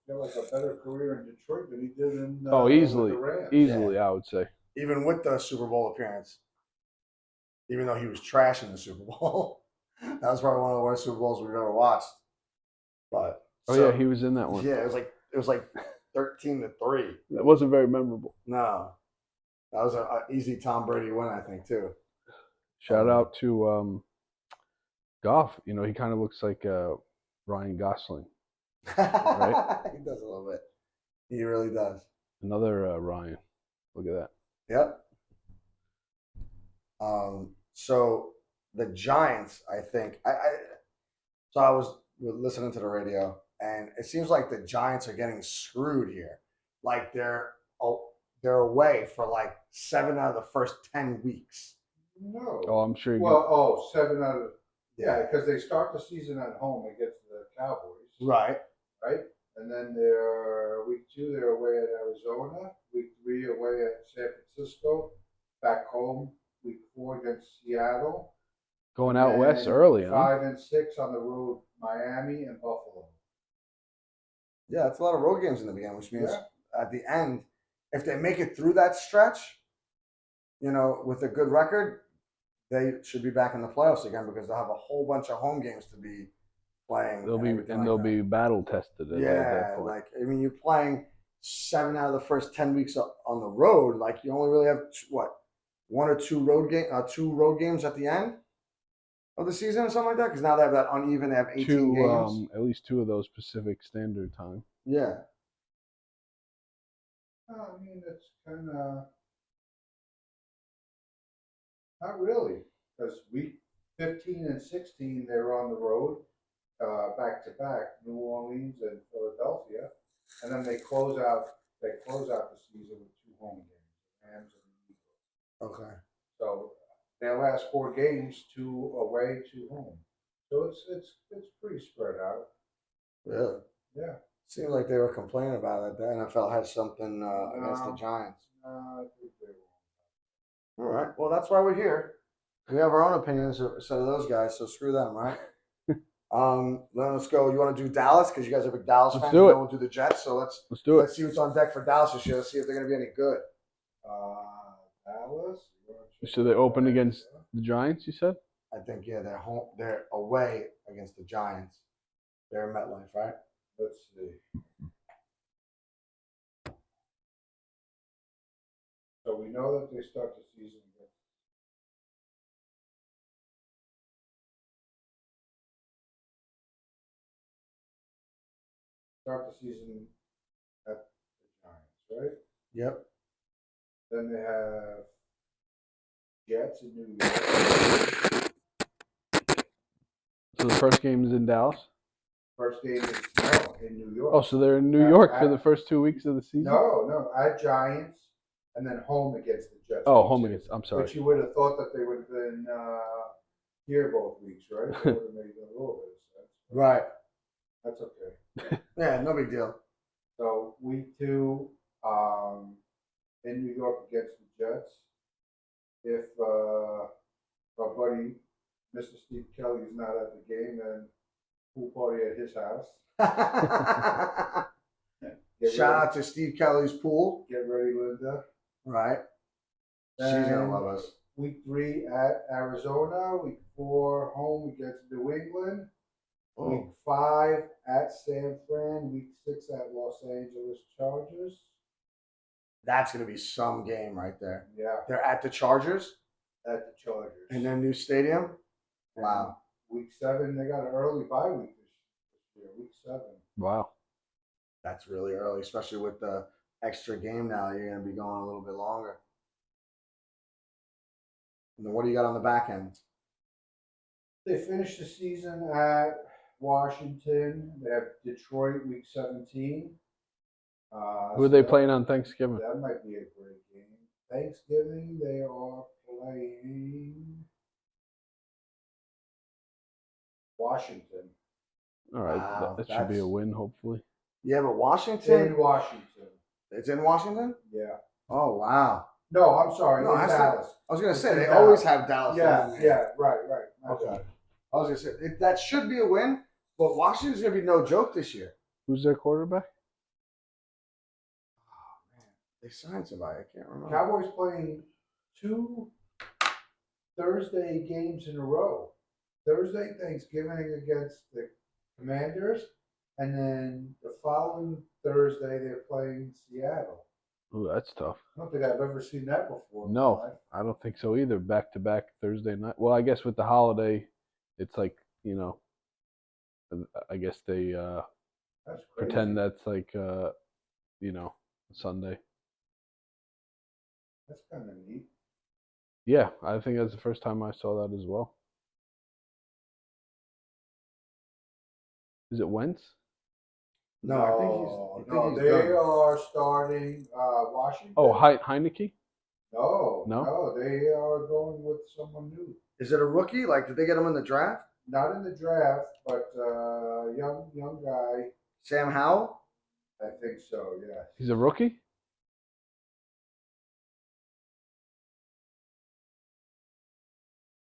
S2: like a better career in Detroit than he did in
S3: easily,
S2: the Rams.
S3: Easily, I would say.
S1: Even with the Super Bowl appearance, even though he was trash in the Super Bowl, that was probably one of the worst Super Bowls we've ever watched. But
S3: yeah, he was in that one.
S1: Yeah, it was like 13-3.
S3: That wasn't very memorable.
S1: No, that was an easy Tom Brady win, I think, too.
S3: Shout out to Goff. You know, he kind of looks like Ryan Gosling. Right?
S1: He does a little bit. He really does.
S3: Another Ryan. Look at that.
S1: Yep. So the Giants, I think, so I was listening to the radio, and it seems like the Giants are getting screwed here. Like they're away for like 7 out of the first 10 weeks.
S2: No.
S3: Oh, I'm sure you
S2: Well, 7 out of yeah, because they start the season at home against the Cowboys,
S1: Right.
S2: right? And then they're week 2 they're away at Arizona, week 3 away at San Francisco, back home week 4 against Seattle,
S3: going
S2: and
S3: out west
S2: then
S3: early, huh?
S2: 5 and 6 on the road, Miami and Buffalo.
S1: Yeah, it's a lot of road games in the beginning, which means
S2: Yeah.
S1: at the end, if they make it through that stretch, with a good record, they should be back in the playoffs again because they'll have a whole bunch of home games to be playing.
S3: They'll be battle tested at that point.
S1: Like I mean, you're playing 7 out of the first 10 weeks on the road. Like you only really have one or two road games at the end of the season or something like that. Because now they have that uneven. They have 18 games.
S3: At least 2 of those Pacific Standard Time.
S1: Yeah.
S2: I mean, it's kind of not really, because week 15 and 16 they're on the road, back to back, New Orleans and Philadelphia, and then they close out the season with 2 home games, Rams and the Eagles.
S1: Okay.
S2: So their last 4 games, 2 away, 2 home. So it's pretty spread out.
S1: Really?
S2: Yeah.
S1: Seemed like they were complaining about it. The NFL has something against the Giants.
S2: I think they will.
S1: All right. Well, that's why we're here. We have our own opinions instead of those guys, so screw them, right? Let's go. You want to do Dallas because you guys are big Dallas fans.
S3: Do it.
S1: We'll do the Jets. So let's
S3: do it.
S1: Let's see what's on deck for Dallas this year. Let's see if they're going to be any good.
S2: Dallas.
S3: So they open against the Giants. You said?
S1: I think they're home. They're away against the Giants. They're in MetLife, right?
S2: Let's see. So we know that they start the season against. Start the season at the Giants, right?
S1: Yep.
S2: Then they have Jets in New York.
S3: So the first game is in Dallas.
S2: First game is in New York.
S3: Oh, so they're in New York for the first 2 weeks of the season.
S2: No, at Giants, and then home against the Jets.
S3: Oh, home against. I'm sorry.
S2: But you would have thought that they would have been here both weeks, right? That would have made a little bit of sense.
S1: Right.
S2: That's okay.
S1: Yeah, no big deal.
S2: So week 2, in New York against the Jets. If our buddy Mr. Steve Kelly is not at the game, then pool party at his house.
S1: Shout out to Steve Kelly's pool.
S2: Get ready, Linda.
S1: Right. She's gonna love us.
S2: Week 3 at Arizona. Week 4 home against New England.
S1: Oh.
S2: Week 5 at San Fran. Week 6 at Los Angeles Chargers.
S1: That's gonna be some game right there.
S2: Yeah.
S1: They're at the Chargers.
S2: At the Chargers.
S1: In their new stadium.
S2: And
S1: wow.
S2: Week 7, they got an early bye week this year. Week 7.
S3: Wow.
S1: That's really early, especially with the extra game now. You're going to be going a little bit longer. And then what do you got on the back end?
S2: They finished the season at Washington. They have Detroit week 17.
S3: Who are they playing on Thanksgiving?
S2: That might be a great game. Thanksgiving, they are playing Washington.
S3: All right.
S1: Wow,
S3: that should be a win, hopefully.
S1: Yeah, but Washington.
S2: In Washington.
S1: It's in Washington?
S2: Yeah.
S1: Oh, wow.
S2: No, I'm sorry.
S1: No,
S2: in Dallas.
S1: I was going to say, they
S2: Dallas.
S1: always have Dallas.
S2: Yeah, right.
S1: Okay. I was going to say, that should be a win, but Washington's going to be no joke this year.
S3: Who's their quarterback?
S1: Oh, man. They signed somebody. I can't remember.
S2: Cowboys playing 2 Thursday games in a row. Thursday, Thanksgiving against the Commanders, and then the following Thursday they're playing Seattle.
S3: Ooh, that's tough.
S2: I don't think I've ever seen that before. in my
S3: No,
S2: life.
S3: I don't think so either. Back to back Thursday night. Well, I guess with the holiday, it's like I guess they
S2: That's crazy.
S3: pretend that's like Sunday.
S2: That's kind of neat.
S3: Yeah, I think that's the first time I saw that as well. Is it Wentz?
S1: No, I think
S2: no,
S1: he's
S2: they
S1: done.
S2: are starting Washington.
S3: Oh, Heineke?
S2: No,
S3: No?
S2: no, they are going with someone new.
S1: Is it a rookie? Like, did they get him in the draft?
S2: Not in the draft, but young guy.
S1: Sam Howell?
S2: I think so. Yes.
S3: He's a rookie?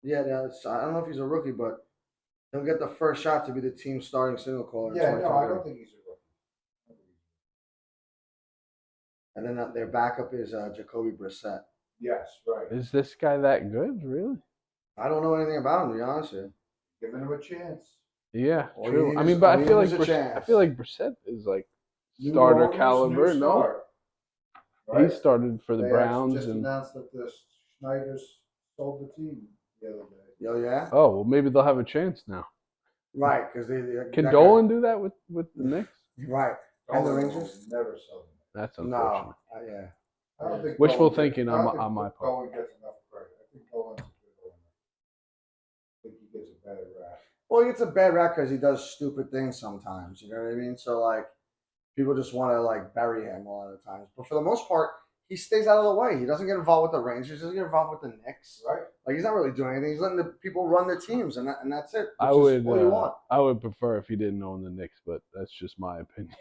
S1: Yeah, I don't know if he's a rookie, but he'll get the first shot to be the team's starting single caller in
S2: Yeah, no, I
S1: 2023.
S2: don't think he's a rookie.
S1: And then their backup is Jacoby Brissett.
S2: Yes, right.
S3: Is this guy that good? Really?
S1: I don't know anything about him, to be honest with you.
S2: Giving him a chance.
S3: Yeah,
S1: All you
S3: true.
S1: need
S3: I
S1: is-
S3: mean, but
S1: all
S3: I
S1: you
S3: feel
S1: need
S3: like
S1: is a
S3: I
S1: chance.
S3: feel like Brissett is like
S2: New
S3: starter
S2: owners,
S3: caliber.
S2: new
S3: No,
S2: start.
S3: he
S2: Right?
S3: started for the
S2: They
S3: Browns
S2: just
S3: and
S2: announced that the Schneiders sold the team the other day.
S1: Oh, yeah?
S3: oh well, maybe they'll have a chance now.
S1: Right, because
S3: Can
S1: that
S3: Dolan do that with the Knicks?
S1: guy- Right. And the
S2: Dolan will
S1: Rangers?
S2: never sell them.
S3: That's
S1: No.
S3: unfortunate.
S1: Yeah.
S2: I don't think
S3: Wishful
S2: Dolan
S3: thinking
S2: gets,
S3: on
S2: I
S3: my-
S2: don't think
S3: on my part.
S2: Dolan gets enough credit. I think Dolan's a good owner. I think he gets a better rap.
S1: Well, he gets a bad rap because he does stupid things sometimes. You know what I mean? So, like, people just want to, like, bury him a lot of the times. But for the most part, he stays out of the way. He doesn't get involved with the Rangers. He doesn't get involved with the Knicks.
S2: Right?
S1: Like, he's not really doing anything. He's letting the people run the teams, and that's it.
S3: I
S1: Which is
S3: would
S1: all you want.
S3: I would prefer if he didn't own the Knicks, but that's just my opinion.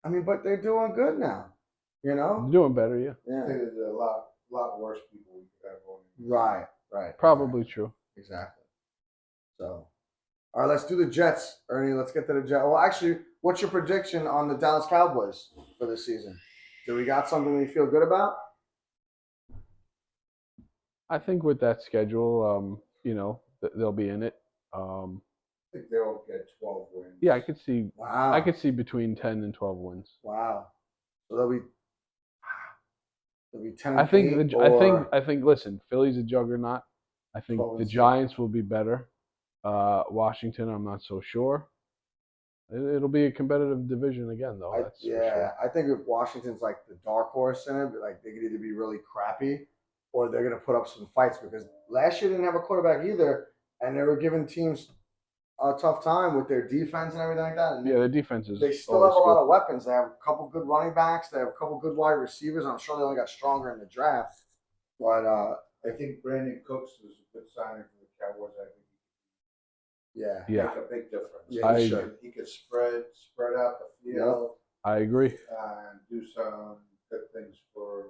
S1: I mean, but they're doing good now. You know?
S3: They're doing better, yeah.
S2: I
S1: Yeah.
S2: think there's a lot worse people we could have owning.
S1: Right. Right.
S3: Probably true.
S1: Exactly. So, all right, let's do the Jets, Ernie. Let's get to the Jets. Well, actually, what's your prediction on the Dallas Cowboys for this season? Do we got something we feel good about?
S3: I think with that schedule, they'll be in it.
S2: I think they'll get 12 wins.
S3: Yeah, I could see
S1: Wow.
S3: between 10 and 12 wins.
S1: Wow. So they'll be 10 and
S3: I think
S1: 8
S3: I think listen, Philly's a juggernaut. I think
S1: 12
S3: the
S1: and 6.
S3: Giants will be better. Washington, I'm not so sure. It'll be a competitive division again, though. That's for sure.
S1: I think if Washington's like the dark horse in it, like they could either be really crappy or they're gonna put up some fights because last year they didn't have a quarterback either, and they were giving teams a tough time with their defense and everything like that. And
S3: Yeah, the defense is
S1: they still
S3: always
S1: have a lot
S3: good.
S1: of weapons. They have a couple good running backs. They have a couple good wide receivers. I'm sure they only got stronger in the draft. But
S2: I think Brandon Cooks was a good signing for the Cowboys. I think
S1: yeah,
S2: he
S3: Yeah,
S2: make a big difference.
S1: Yeah, he
S3: I-
S1: should.
S2: He could spread out the field
S3: I agree.
S2: and do some good things for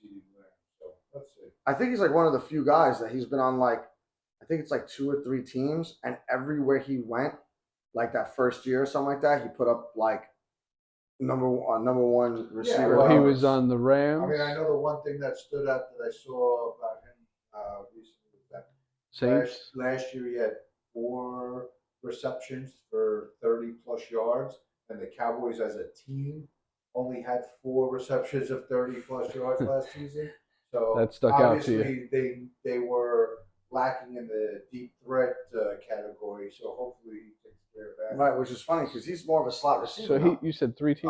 S2: CD Lamb. So let's see.
S1: I think he's like one of the few guys that he's been on I think it's like 2 or 3 teams, and everywhere he went, like that first year or something like that, he put up like number one receiver.
S2: well,
S3: He
S1: numbers.
S3: was on the Rams,
S2: I mean, I know the one thing that stood out that I saw about him recently was that
S3: Saints.
S2: last year he had 4 receptions for 30+ yards, and the Cowboys as a team only had 4 receptions of 30+ yards last season. So
S3: That stuck out to you.
S2: obviously they were lacking in the deep threat category. So hopefully he takes care of that.
S1: Right, which is funny because he's more of a slot receiver.
S3: So
S1: now.
S3: you said 3 teams.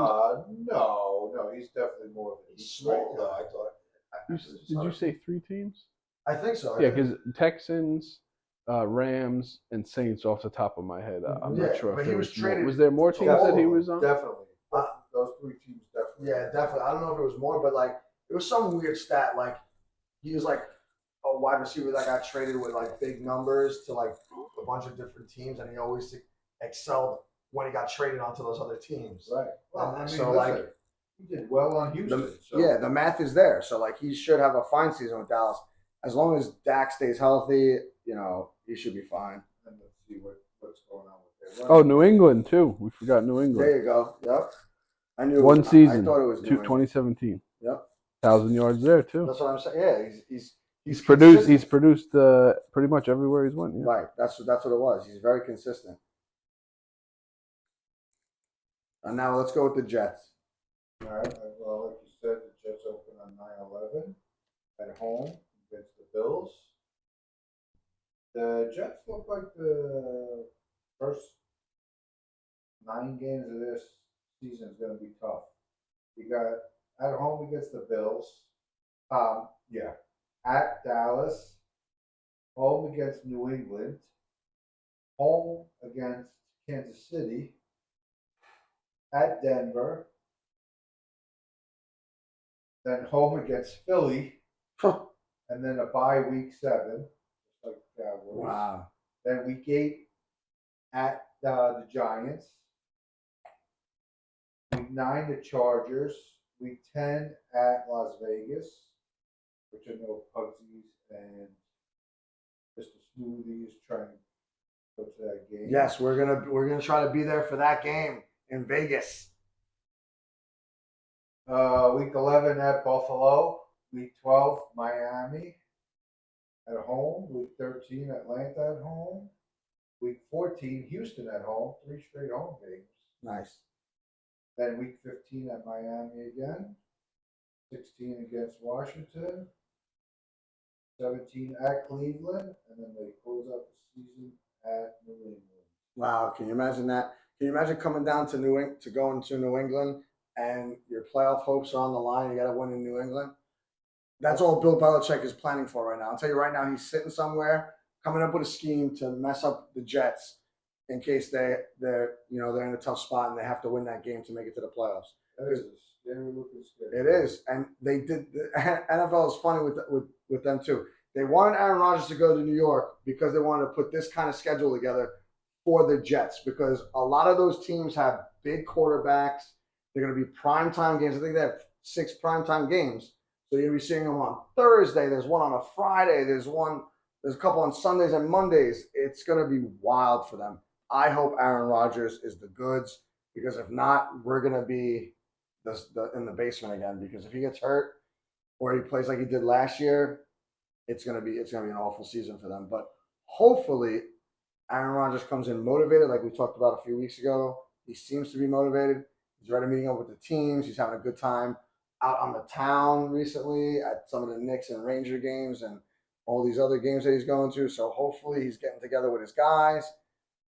S2: No, he's definitely more of a deep
S1: He's
S2: threat
S1: small,
S2: guy.
S1: though. I thought.
S3: Did you say 3 teams?
S1: I think so.
S3: Yeah, because Texans, Rams, and Saints off the top of my head. I'm
S1: Yeah,
S3: not sure
S1: but
S3: if
S1: he
S3: there
S1: was
S3: was more.
S1: traded
S3: Was there more
S1: to
S3: teams
S1: all
S3: that he
S1: of them.
S3: was on?
S2: Definitely. Those 3 teams definitely.
S1: Yeah, definitely. I don't know if it was more, but like it was some weird stat. Like he was like a wide receiver that got traded with like big numbers to like a bunch of different teams, and he always excelled when he got traded onto those other teams.
S2: Right. Well, I mean,
S1: So,
S2: listen,
S1: like,
S2: he did well on Houston. So
S1: Yeah, the math is there. So like he should have a fine season with Dallas as long as Dak stays healthy. He should be fine.
S2: and let's see what's going on with their
S3: Oh,
S2: running.
S3: New England too. We forgot New England.
S1: There you go. Yep. I knew.
S3: One season.
S1: I thought it was New England.
S3: 2017.
S1: Yep.
S3: 1,000 yards there too.
S1: That's what I'm saying. Yeah, he's
S3: produced.
S1: consistent.
S3: He's produced pretty much everywhere he's went. Yeah.
S1: Right. That's what it was. He's very consistent. And now let's go with the Jets.
S2: All right. Well, like you said, the Jets open on 9/11 at home against the Bills. The Jets look like the first 9 games of this season is going to be tough. You got at home against the Bills. Yeah. At Dallas, home against New England, home against Kansas City, at Denver, then home against Philly, and then a bye week 7, just like the Cowboys.
S1: Wow.
S2: Then week 8 at the Giants. Week 9 the Chargers. Week 10 at Las Vegas, which I know Pugsies and Mr. Smoothie is trying to go to that game.
S1: Yes, we're gonna try to be there for that game in Vegas.
S2: Week 11 at Buffalo. Week 12 Miami at home. Week 13 Atlanta at home. Week 14 Houston at home. 3 straight home games.
S1: Nice.
S2: Then week 15 at Miami again. 16 against Washington. 17 at Cleveland, and then they close out the season at New England.
S1: Wow, can you imagine that? Can you imagine coming down to going to New England and your playoff hopes are on the line? You got to win in New England. That's all Bill Belichick is planning for right now. I'll tell you right now, he's sitting somewhere coming up with a scheme to mess up the Jets in case they're in a tough spot and they have to win that game to make it to the playoffs.
S2: That is a scary looking schedule.
S1: It is, and they did. The NFL is funny with them too. They wanted Aaron Rodgers to go to New York because they wanted to put this kind of schedule together for the Jets because a lot of those teams have big quarterbacks. They're going to be primetime games. I think they have 6 primetime games. So you're going to be seeing them on Thursday. There's one on a Friday. There's a couple on Sundays and Mondays. It's going to be wild for them. I hope Aaron Rodgers is the goods because if not, we're going to be in the basement again because if he gets hurt or he plays like he did last year, it's gonna be an awful season for them. But hopefully, Aaron Rodgers comes in motivated, like we talked about a few weeks ago. He seems to be motivated. He's already meeting up with the teams. He's having a good time out on the town recently at some of the Knicks and Ranger games and all these other games that he's going to. So hopefully, he's getting together with his guys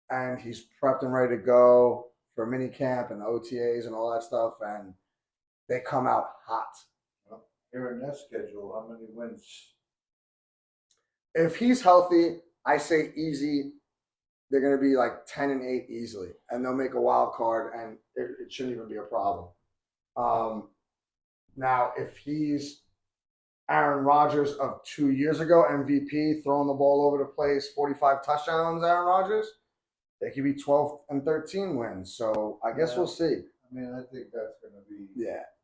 S1: and he's prepped and ready to go for mini camp and OTAs and all that stuff. And they come out hot.
S2: Well, here in that schedule, how many wins?
S1: If he's healthy, I say easy. They're going to be like 10-8 easily, and they'll make a wild card, and it shouldn't even be a problem. Now, if he's Aaron Rodgers of 2 years ago, MVP, throwing the ball over the place, 45 touchdowns, Aaron Rodgers, they could be 12-13 wins. So I guess we'll see.
S2: I mean, I think that's going to be,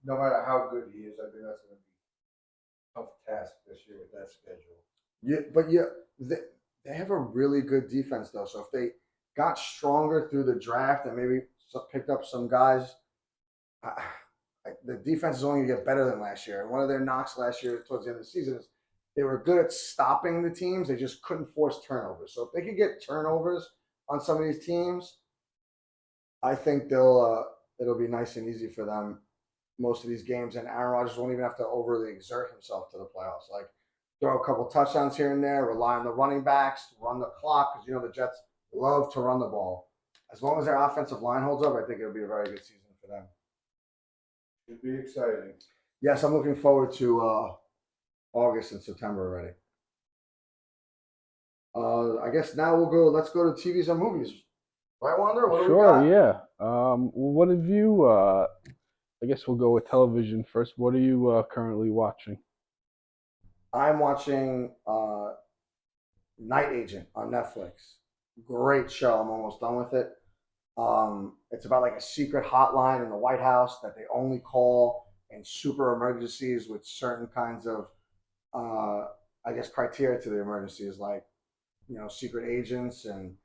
S1: no
S2: matter how good he is, I think that's going to be a tough task this year with that schedule.
S1: They have a really good defense though. So if they got stronger through the draft and maybe picked up some guys, the defense is only going to get better than last year. And one of their knocks last year towards the end of the season is they were good at stopping the teams. They just couldn't force turnovers. So if they could get turnovers on some of these teams, I think it'll be nice and easy for them most of these games. And Aaron Rodgers won't even have to overly exert himself to the playoffs. Like throw a couple touchdowns here and there, rely on the running backs, run the clock, because the Jets love to run the ball. As long as their offensive line holds up, I think it'll be a very good season for them.
S2: Should be exciting.
S1: Yes, I'm looking forward to August and September already. I guess now let's go to TVs and movies. Right, Wander? What do we got?
S3: Yeah. What have you, I guess we'll go with television first. What are you currently watching?
S1: I'm watching Night Agent on Netflix. Great show. I'm almost done with it. It's about like a secret hotline in the White House that they only call in super emergencies with certain kinds of, I guess, criteria to the emergencies, like, secret agents and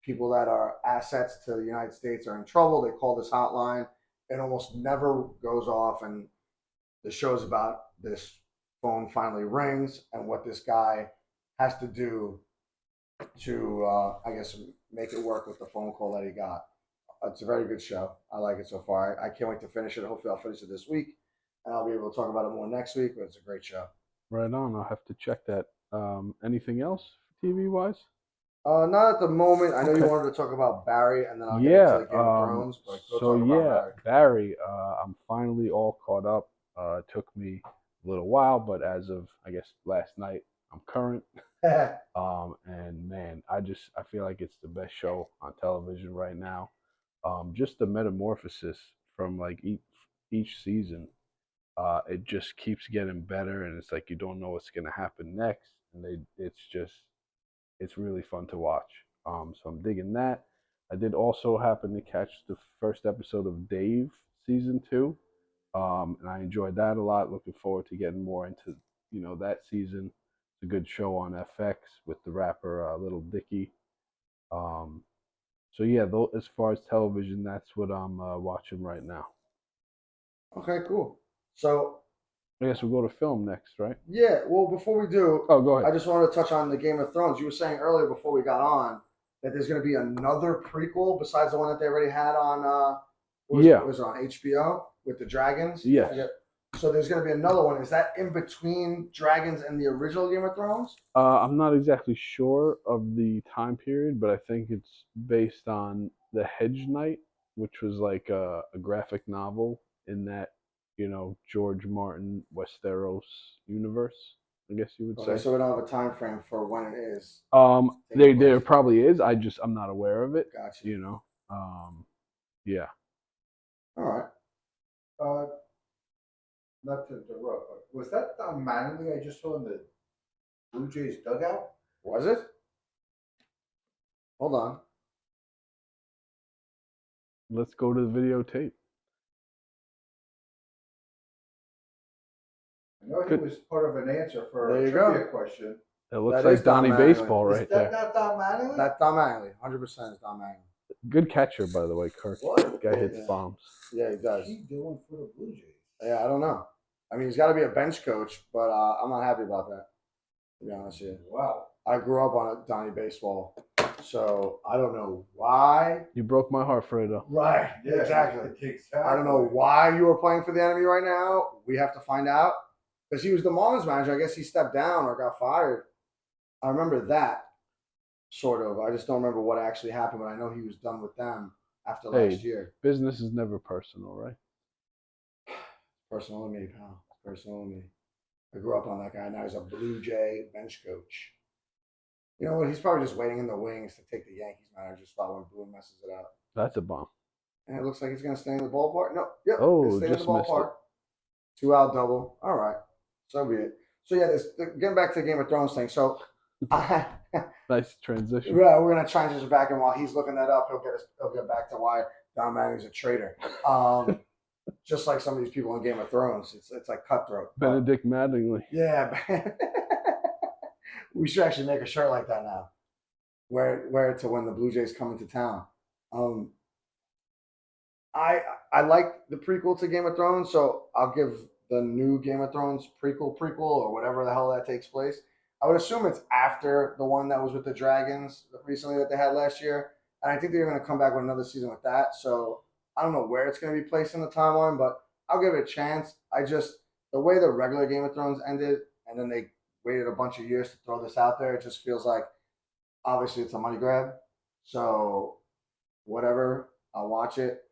S1: people that are assets to the United States are in trouble. They call this hotline. It almost never goes off, and the show's about this phone finally rings and what this guy has to do to, I guess, make it work with the phone call that he got. It's a very good show. I like it so far. I can't wait to finish it. Hopefully, I'll finish it this week, and I'll be able to talk about it more next week. But it's a great show.
S3: Right on. I'll have to check that. Anything else TV wise?
S1: Not at the moment. I know you
S3: Okay.
S1: wanted to talk about Barry, and then I'll get into
S3: Yeah.
S1: the Game of Thrones. But go
S3: So
S1: talk about
S3: yeah,
S1: Barry.
S3: Barry. I'm finally all caught up. It took me a little while, but as of I guess last night, I'm current. And man, I feel like it's the best show on television right now. Just the metamorphosis from like each season. It just keeps getting better, and it's like you don't know what's gonna happen next, and it's really fun to watch. So I'm digging that. I did also happen to catch the first episode of Dave season two, and I enjoyed that a lot. Looking forward to getting more into that season. It's a good show on FX with the rapper Little Dicky. Um, so yeah, though, as far as television, that's what I'm watching right now.
S1: Okay, cool. So
S3: I guess we'll go to film next, right?
S1: yeah, well, before we do,
S3: Oh, go
S1: I
S3: ahead.
S1: just wanted to touch on the Game of Thrones. You were saying earlier before we got on that there's going to be another prequel besides the one that they already had on.
S3: Yeah.
S1: Was it on HBO with the dragons? I
S3: Yes.
S1: forget. So there's going to be another one. Is that in between Dragons and the original Game of Thrones?
S3: I'm not exactly sure of the time period, but I think it's based on The Hedge Knight, which was like a graphic novel in that, George Martin Westeros universe, I guess you would
S1: Okay,
S3: say.
S1: so we don't have a time frame for when it is taking
S3: There
S1: place.
S3: probably is. I'm not aware of it,
S1: Gotcha.
S3: you know. Um, yeah.
S1: All right.
S2: Uh, not to interrupt, but was that Don Mattingly I just saw in the Blue Jays dugout?
S1: Was it? Hold on.
S3: Let's go to the videotape.
S2: I know he
S3: Good.
S2: was part of an answer for
S1: There
S2: a
S1: you
S2: trivia
S1: go.
S2: question.
S3: It looks
S1: That is
S3: like
S1: Don
S3: Donnie
S1: Mattingly.
S3: Baseball
S2: Is
S3: right
S2: that
S3: there.
S2: not Don Mattingly?
S1: That's Don Mattingly. 100% is Don Mattingly.
S3: Good catcher, by the way, Kirk.
S2: What
S3: Guy hits
S1: Yeah.
S3: bombs.
S1: Yeah, he
S2: is
S1: does.
S2: he doing for the Blue Jays?
S1: Yeah, I don't know. I mean, he's got to be a bench coach, but I'm not happy about that, to be honest with you.
S2: Wow.
S1: I grew up on a Donnie Baseball, so I don't know why.
S3: You broke my heart, Fredo.
S1: Right,
S2: Yeah,
S1: exactly.
S2: exactly.
S1: I don't know why you were playing for the enemy right now. We have to find out. Because he was the Marlins manager. I guess he stepped down or got fired. I remember that, sort of. I just don't remember what actually happened, but I know he was done with them after last year.
S3: Business is never personal, right?
S1: Personal to me, pal. Personal to me. I grew up on that guy. Now he's a Blue Jay bench coach. You know what? He's probably just waiting in the wings to take the Yankees manager spot when Blue messes it up.
S3: That's a bomb.
S1: And it looks like he's going to stay in the ballpark. No, yep,
S3: Oh,
S1: he's staying in the
S3: just missed it.
S1: ballpark. 2-out double. All right, so be it. So yeah, getting back to the Game of Thrones thing. So,
S3: Nice transition.
S1: yeah, we're gonna transition back, and while he's looking that up, he'll get back to why Don Mattingly's a traitor. Just like some of these people in Game of Thrones, it's like cutthroat.
S3: Benedict Mattingly.
S1: Yeah, we should actually make a shirt like that now. Wear it to when the Blue Jays come into town. I like the prequel to Game of Thrones, so I'll give the new Game of Thrones prequel or whatever the hell that takes place. I would assume it's after the one that was with the dragons recently that they had last year, and I think they're going to come back with another season with that. So I don't know where it's going to be placed in the timeline, but I'll give it a chance. The way the regular Game of Thrones ended, and then they waited a bunch of years to throw this out there, it just feels like obviously it's a money grab. So whatever, I'll watch it.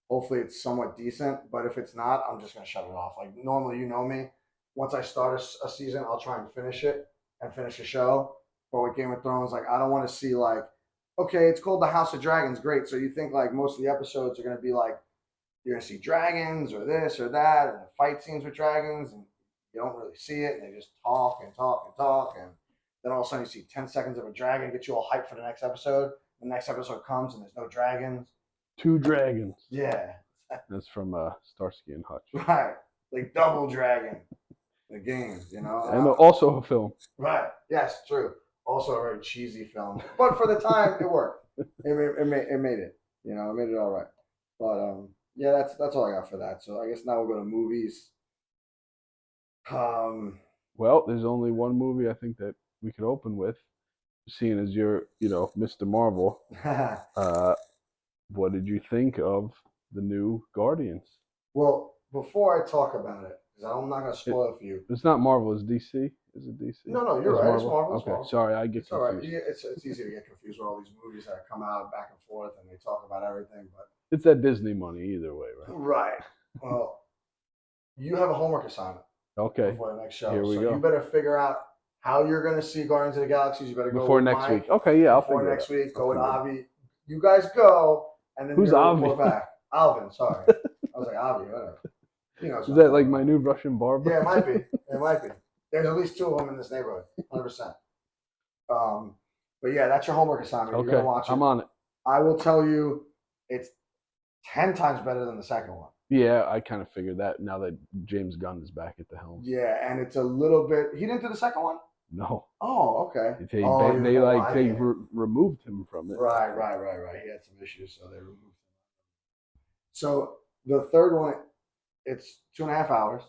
S1: Hopefully it's somewhat decent, but if it's not, I'm just gonna shut it off. Like normally, you know me. Once I start a season, I'll try and finish it and finish a show. But with Game of Thrones, like I don't want to see like, okay, it's called the House of Dragons, great. So you think like most of the episodes are gonna be like you're gonna see dragons or this or that, and the fight scenes with dragons, and you don't really see it, and they just talk and talk and talk, and then all of a sudden you see 10 seconds of a dragon, get you all hyped for the next episode. The next episode comes and there's no dragons.
S3: 2 dragons.
S1: Yeah.
S3: That's from Starsky and Hutch.
S1: Right. Like double dragon. The game, you know?
S3: And also a film.
S1: Right. Yes, true. Also a very cheesy film. But for the time, it worked. It made it. You know, it made it all right. But yeah, that's all I got for that. So I guess now we'll go to movies.
S3: Well, there's only one movie I think that we could open with, seeing as you're, Mr. Marvel. what did you think of the new Guardians?
S1: Well, before I talk about it, because I'm not going to
S3: It,
S1: spoil it for you.
S3: it's not Marvel, it's DC. Is it DC?
S1: No, no,
S3: Oh,
S1: you're
S3: it's
S1: right. It's
S3: Marvel.
S1: Marvel. It's
S3: Okay,
S1: Marvel.
S3: sorry, I get
S1: It's all right.
S3: confused.
S1: Yeah, it's easy to get confused with all these movies that come out back and forth, and they talk about everything. But
S3: It's that Disney money either way, right?
S1: right. Well, you have a homework assignment
S3: Okay,
S1: before the next show,
S3: here we
S1: so you
S3: go.
S1: better figure out how you're going to see Guardians of the Galaxies. You better go
S3: Before
S1: with
S3: next week.
S1: Mike
S3: Okay, yeah, I'll
S1: before
S3: figure it
S1: next
S3: out.
S1: week.
S3: I'll
S1: Go with
S3: figure it out.
S1: Avi. You guys go, and then
S3: Who's
S1: you're going to report
S3: Avi?
S1: back. Alvin, sorry. I was like Avi, whatever. You know,
S3: Is that like my new Russian barber?
S1: yeah, it might be. It might be. There's at least two of them in this neighborhood, 100%. But yeah, that's your homework assignment. You're
S3: Okay,
S1: gonna watch it.
S3: I'm on it.
S1: I will tell you, it's 10 times better than the second one.
S3: Yeah, I kind of figured that now that James Gunn is back at the helm.
S1: Yeah, and it's a little bit. He didn't do the second one.
S3: No,
S1: Oh, okay.
S3: they
S1: Oh, you
S3: they
S1: know
S3: like
S1: why
S3: they
S1: then.
S3: removed him from it.
S1: Right. He had some issues, so they removed him. So the third one, it's 2.5 hours.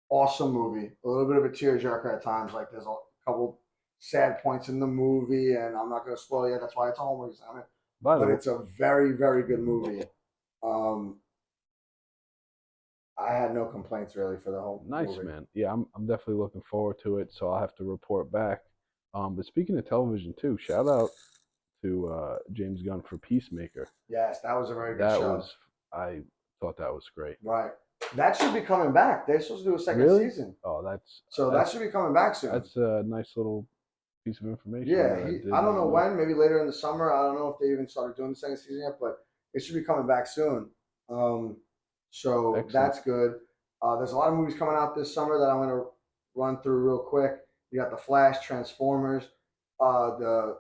S1: Awesome movie. A little bit of a tearjerker at times. Like there's a couple sad points in the movie, and I'm not going to spoil it. That's why it's a homework assignment.
S3: By the
S1: But
S3: way,
S1: it's a very, very good movie. I had no complaints really for the whole
S3: nice
S1: movie.
S3: man. Yeah, I'm definitely looking forward to it. So I'll have to report back. But speaking of television too, shout out to James Gunn for Peacemaker.
S1: Yes, that was a very good
S3: That
S1: show.
S3: was I thought that was great.
S1: Right. That should be coming back. They're supposed to do a second
S3: Really?
S1: season.
S3: Oh,
S1: So that should be coming back soon.
S3: That's a nice little piece of information.
S1: Yeah,
S3: that
S1: I don't know when. Maybe later in the summer. I don't know if they even started doing the second season yet, but it should be coming back soon. So
S3: Excellent.
S1: that's good. There's a lot of movies coming out this summer that I'm going to run through real quick. You got The Flash, Transformers. I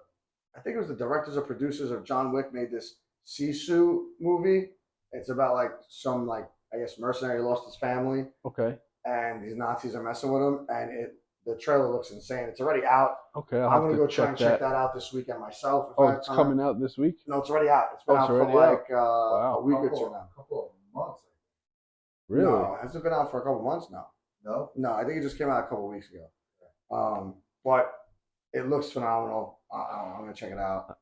S1: think it was the directors or producers of John Wick made this Sisu movie. It's about like some I guess mercenary lost his family,
S3: Okay.
S1: and these Nazis are messing with him, and the trailer looks insane. It's already out.
S3: Okay,
S1: I'm gonna go try and check that out this weekend myself.
S3: Oh, it's coming out this week?
S1: No, it's already out. It's been out for like a week or two now.
S2: A couple of months.
S3: Really?
S1: No, has it been out for a couple months now?
S2: No?
S1: No, I think it just came out a couple weeks ago. But it looks phenomenal. I'm gonna check it out.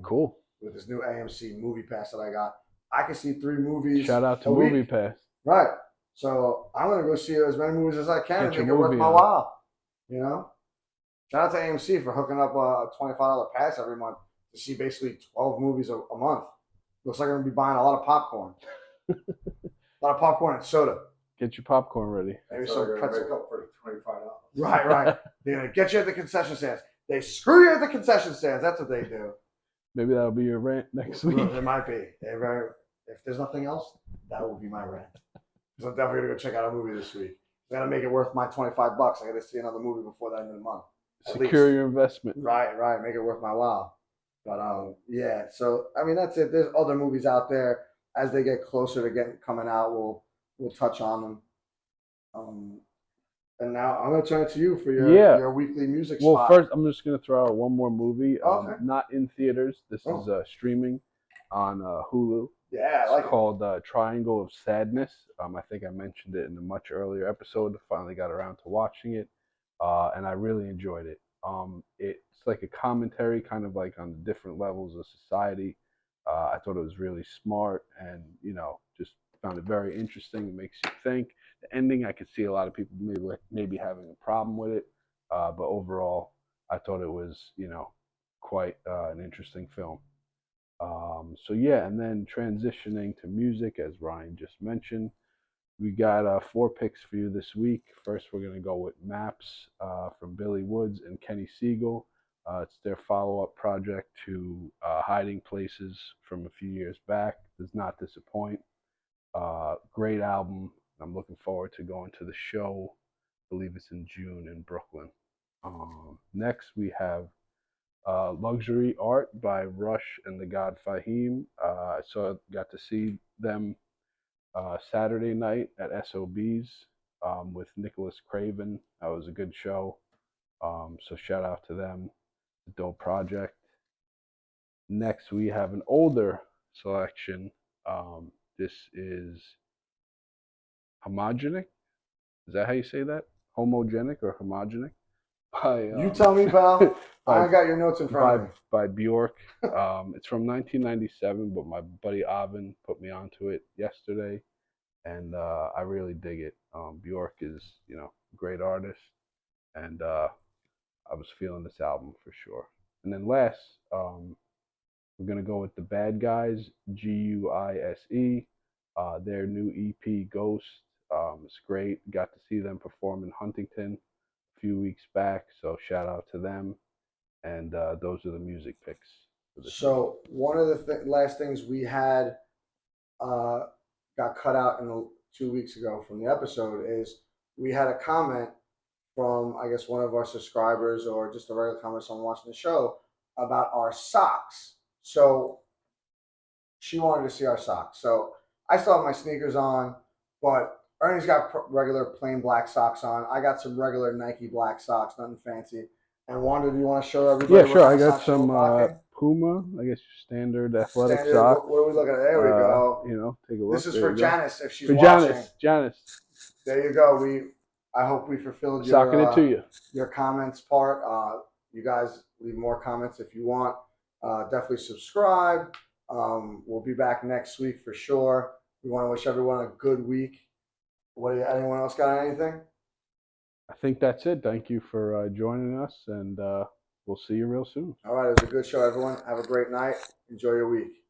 S3: Cool.
S1: With this new AMC Movie Pass that I got, I can see 3 movies.
S3: Shout out to
S1: a
S3: Movie
S1: week.
S3: Pass.
S1: Right. So I'm gonna go see as many movies as I can and
S3: Get your
S1: make it worth
S3: movie
S1: my
S3: on.
S1: while. You know. Shout out to AMC for hooking up a $25 pass every month to see basically 12 movies a month. Looks like I'm gonna be buying a lot of popcorn. A lot of popcorn and soda.
S3: Get your popcorn ready.
S1: Maybe
S2: So
S1: some
S2: they're gonna
S1: pretzel.
S2: make up for the $25.
S1: Right. They're gonna get you at the concession stands. They screw you at the concession stands. That's what they do.
S3: Maybe that'll be your rant next week.
S1: It might be. If there's nothing else, that will be my rant. Because I'm definitely gonna go check out a movie this week. I gotta make it worth my $25. I gotta see another movie before the end of the month.
S3: Secure your investment.
S1: Right. Make it worth my while. But yeah. So I mean, that's it. There's other movies out there. As they get closer to coming out, we'll touch on them. And now I'm gonna turn it to you for your weekly music
S3: Well,
S1: spot.
S3: first I'm just gonna throw out one more movie.
S1: Okay.
S3: Not in theaters. This is streaming on Hulu.
S1: Yeah,
S3: it's called Triangle of Sadness. I think I mentioned it in a much earlier episode. Finally got around to watching it, and I really enjoyed it. It's like a commentary, kind of like on the different levels of society. I thought it was really smart, and just found it very interesting. It makes you think. The ending, I could see a lot of people maybe having a problem with it, but overall, I thought it was quite an interesting film. So yeah, and then transitioning to music, as Ryan just mentioned, we got 4 picks for you this week. First, we're gonna go with Maps from Billy Woods and Kenny Siegel. It's their follow-up project to Hiding Places from a few years back. Does not disappoint. Great album. I'm looking forward to going to the show. I believe it's in June in Brooklyn. Next, we have Luxury Art by Rush and the God Fahim. Got to see them Saturday night at SOB's with Nicholas Craven. That was a good show. So shout out to them. It's a dope project. Next, we have an older selection. This is Homogenic. Is that how you say that? Homogenic or homogenic? by
S1: You tell me, pal.
S3: by
S1: I got your notes in front of me.
S3: by Bjork. It's from 1997, but my buddy Avin put me onto it yesterday, and I really dig it. Bjork is, a great artist, and I was feeling this album for sure. And then last, we're gonna go with the Bad Guys, Guise. Their new EP, Ghost. It's great. Got to see them perform in Huntington a few weeks back, so shout out to them. And those are the music picks for this week.
S1: So one of the last things we had uh, got cut out 2 weeks ago from the episode is we had a comment from, I guess, one of our subscribers or just a regular comment on watching the show about our socks. So she wanted to see our socks. So I still have my sneakers on, but Ernie's got regular plain black socks on. I got some regular Nike black socks, nothing fancy. And Wanda, do you want to show everybody
S3: Yeah,
S1: what
S3: sure.
S1: kind
S3: I
S1: of
S3: got
S1: socks you're
S3: some
S1: rocking?
S3: Puma. I guess your standard athletic
S1: Standard.
S3: socks.
S1: What are we looking at? There we go.
S3: Take a look.
S1: This is
S3: There
S1: for
S3: you go.
S1: Janice if she's
S3: For
S1: watching.
S3: Janice,
S1: There you go. I hope we fulfilled
S3: socking it to you.
S1: your comments part. You guys leave more comments if you want. Definitely subscribe. We'll be back next week for sure. We want to wish everyone a good week. Anyone else got anything?
S3: I think that's it. Thank you for joining us, and we'll see you real soon.
S1: All right, it was a good show, everyone. Have a great night. Enjoy your week.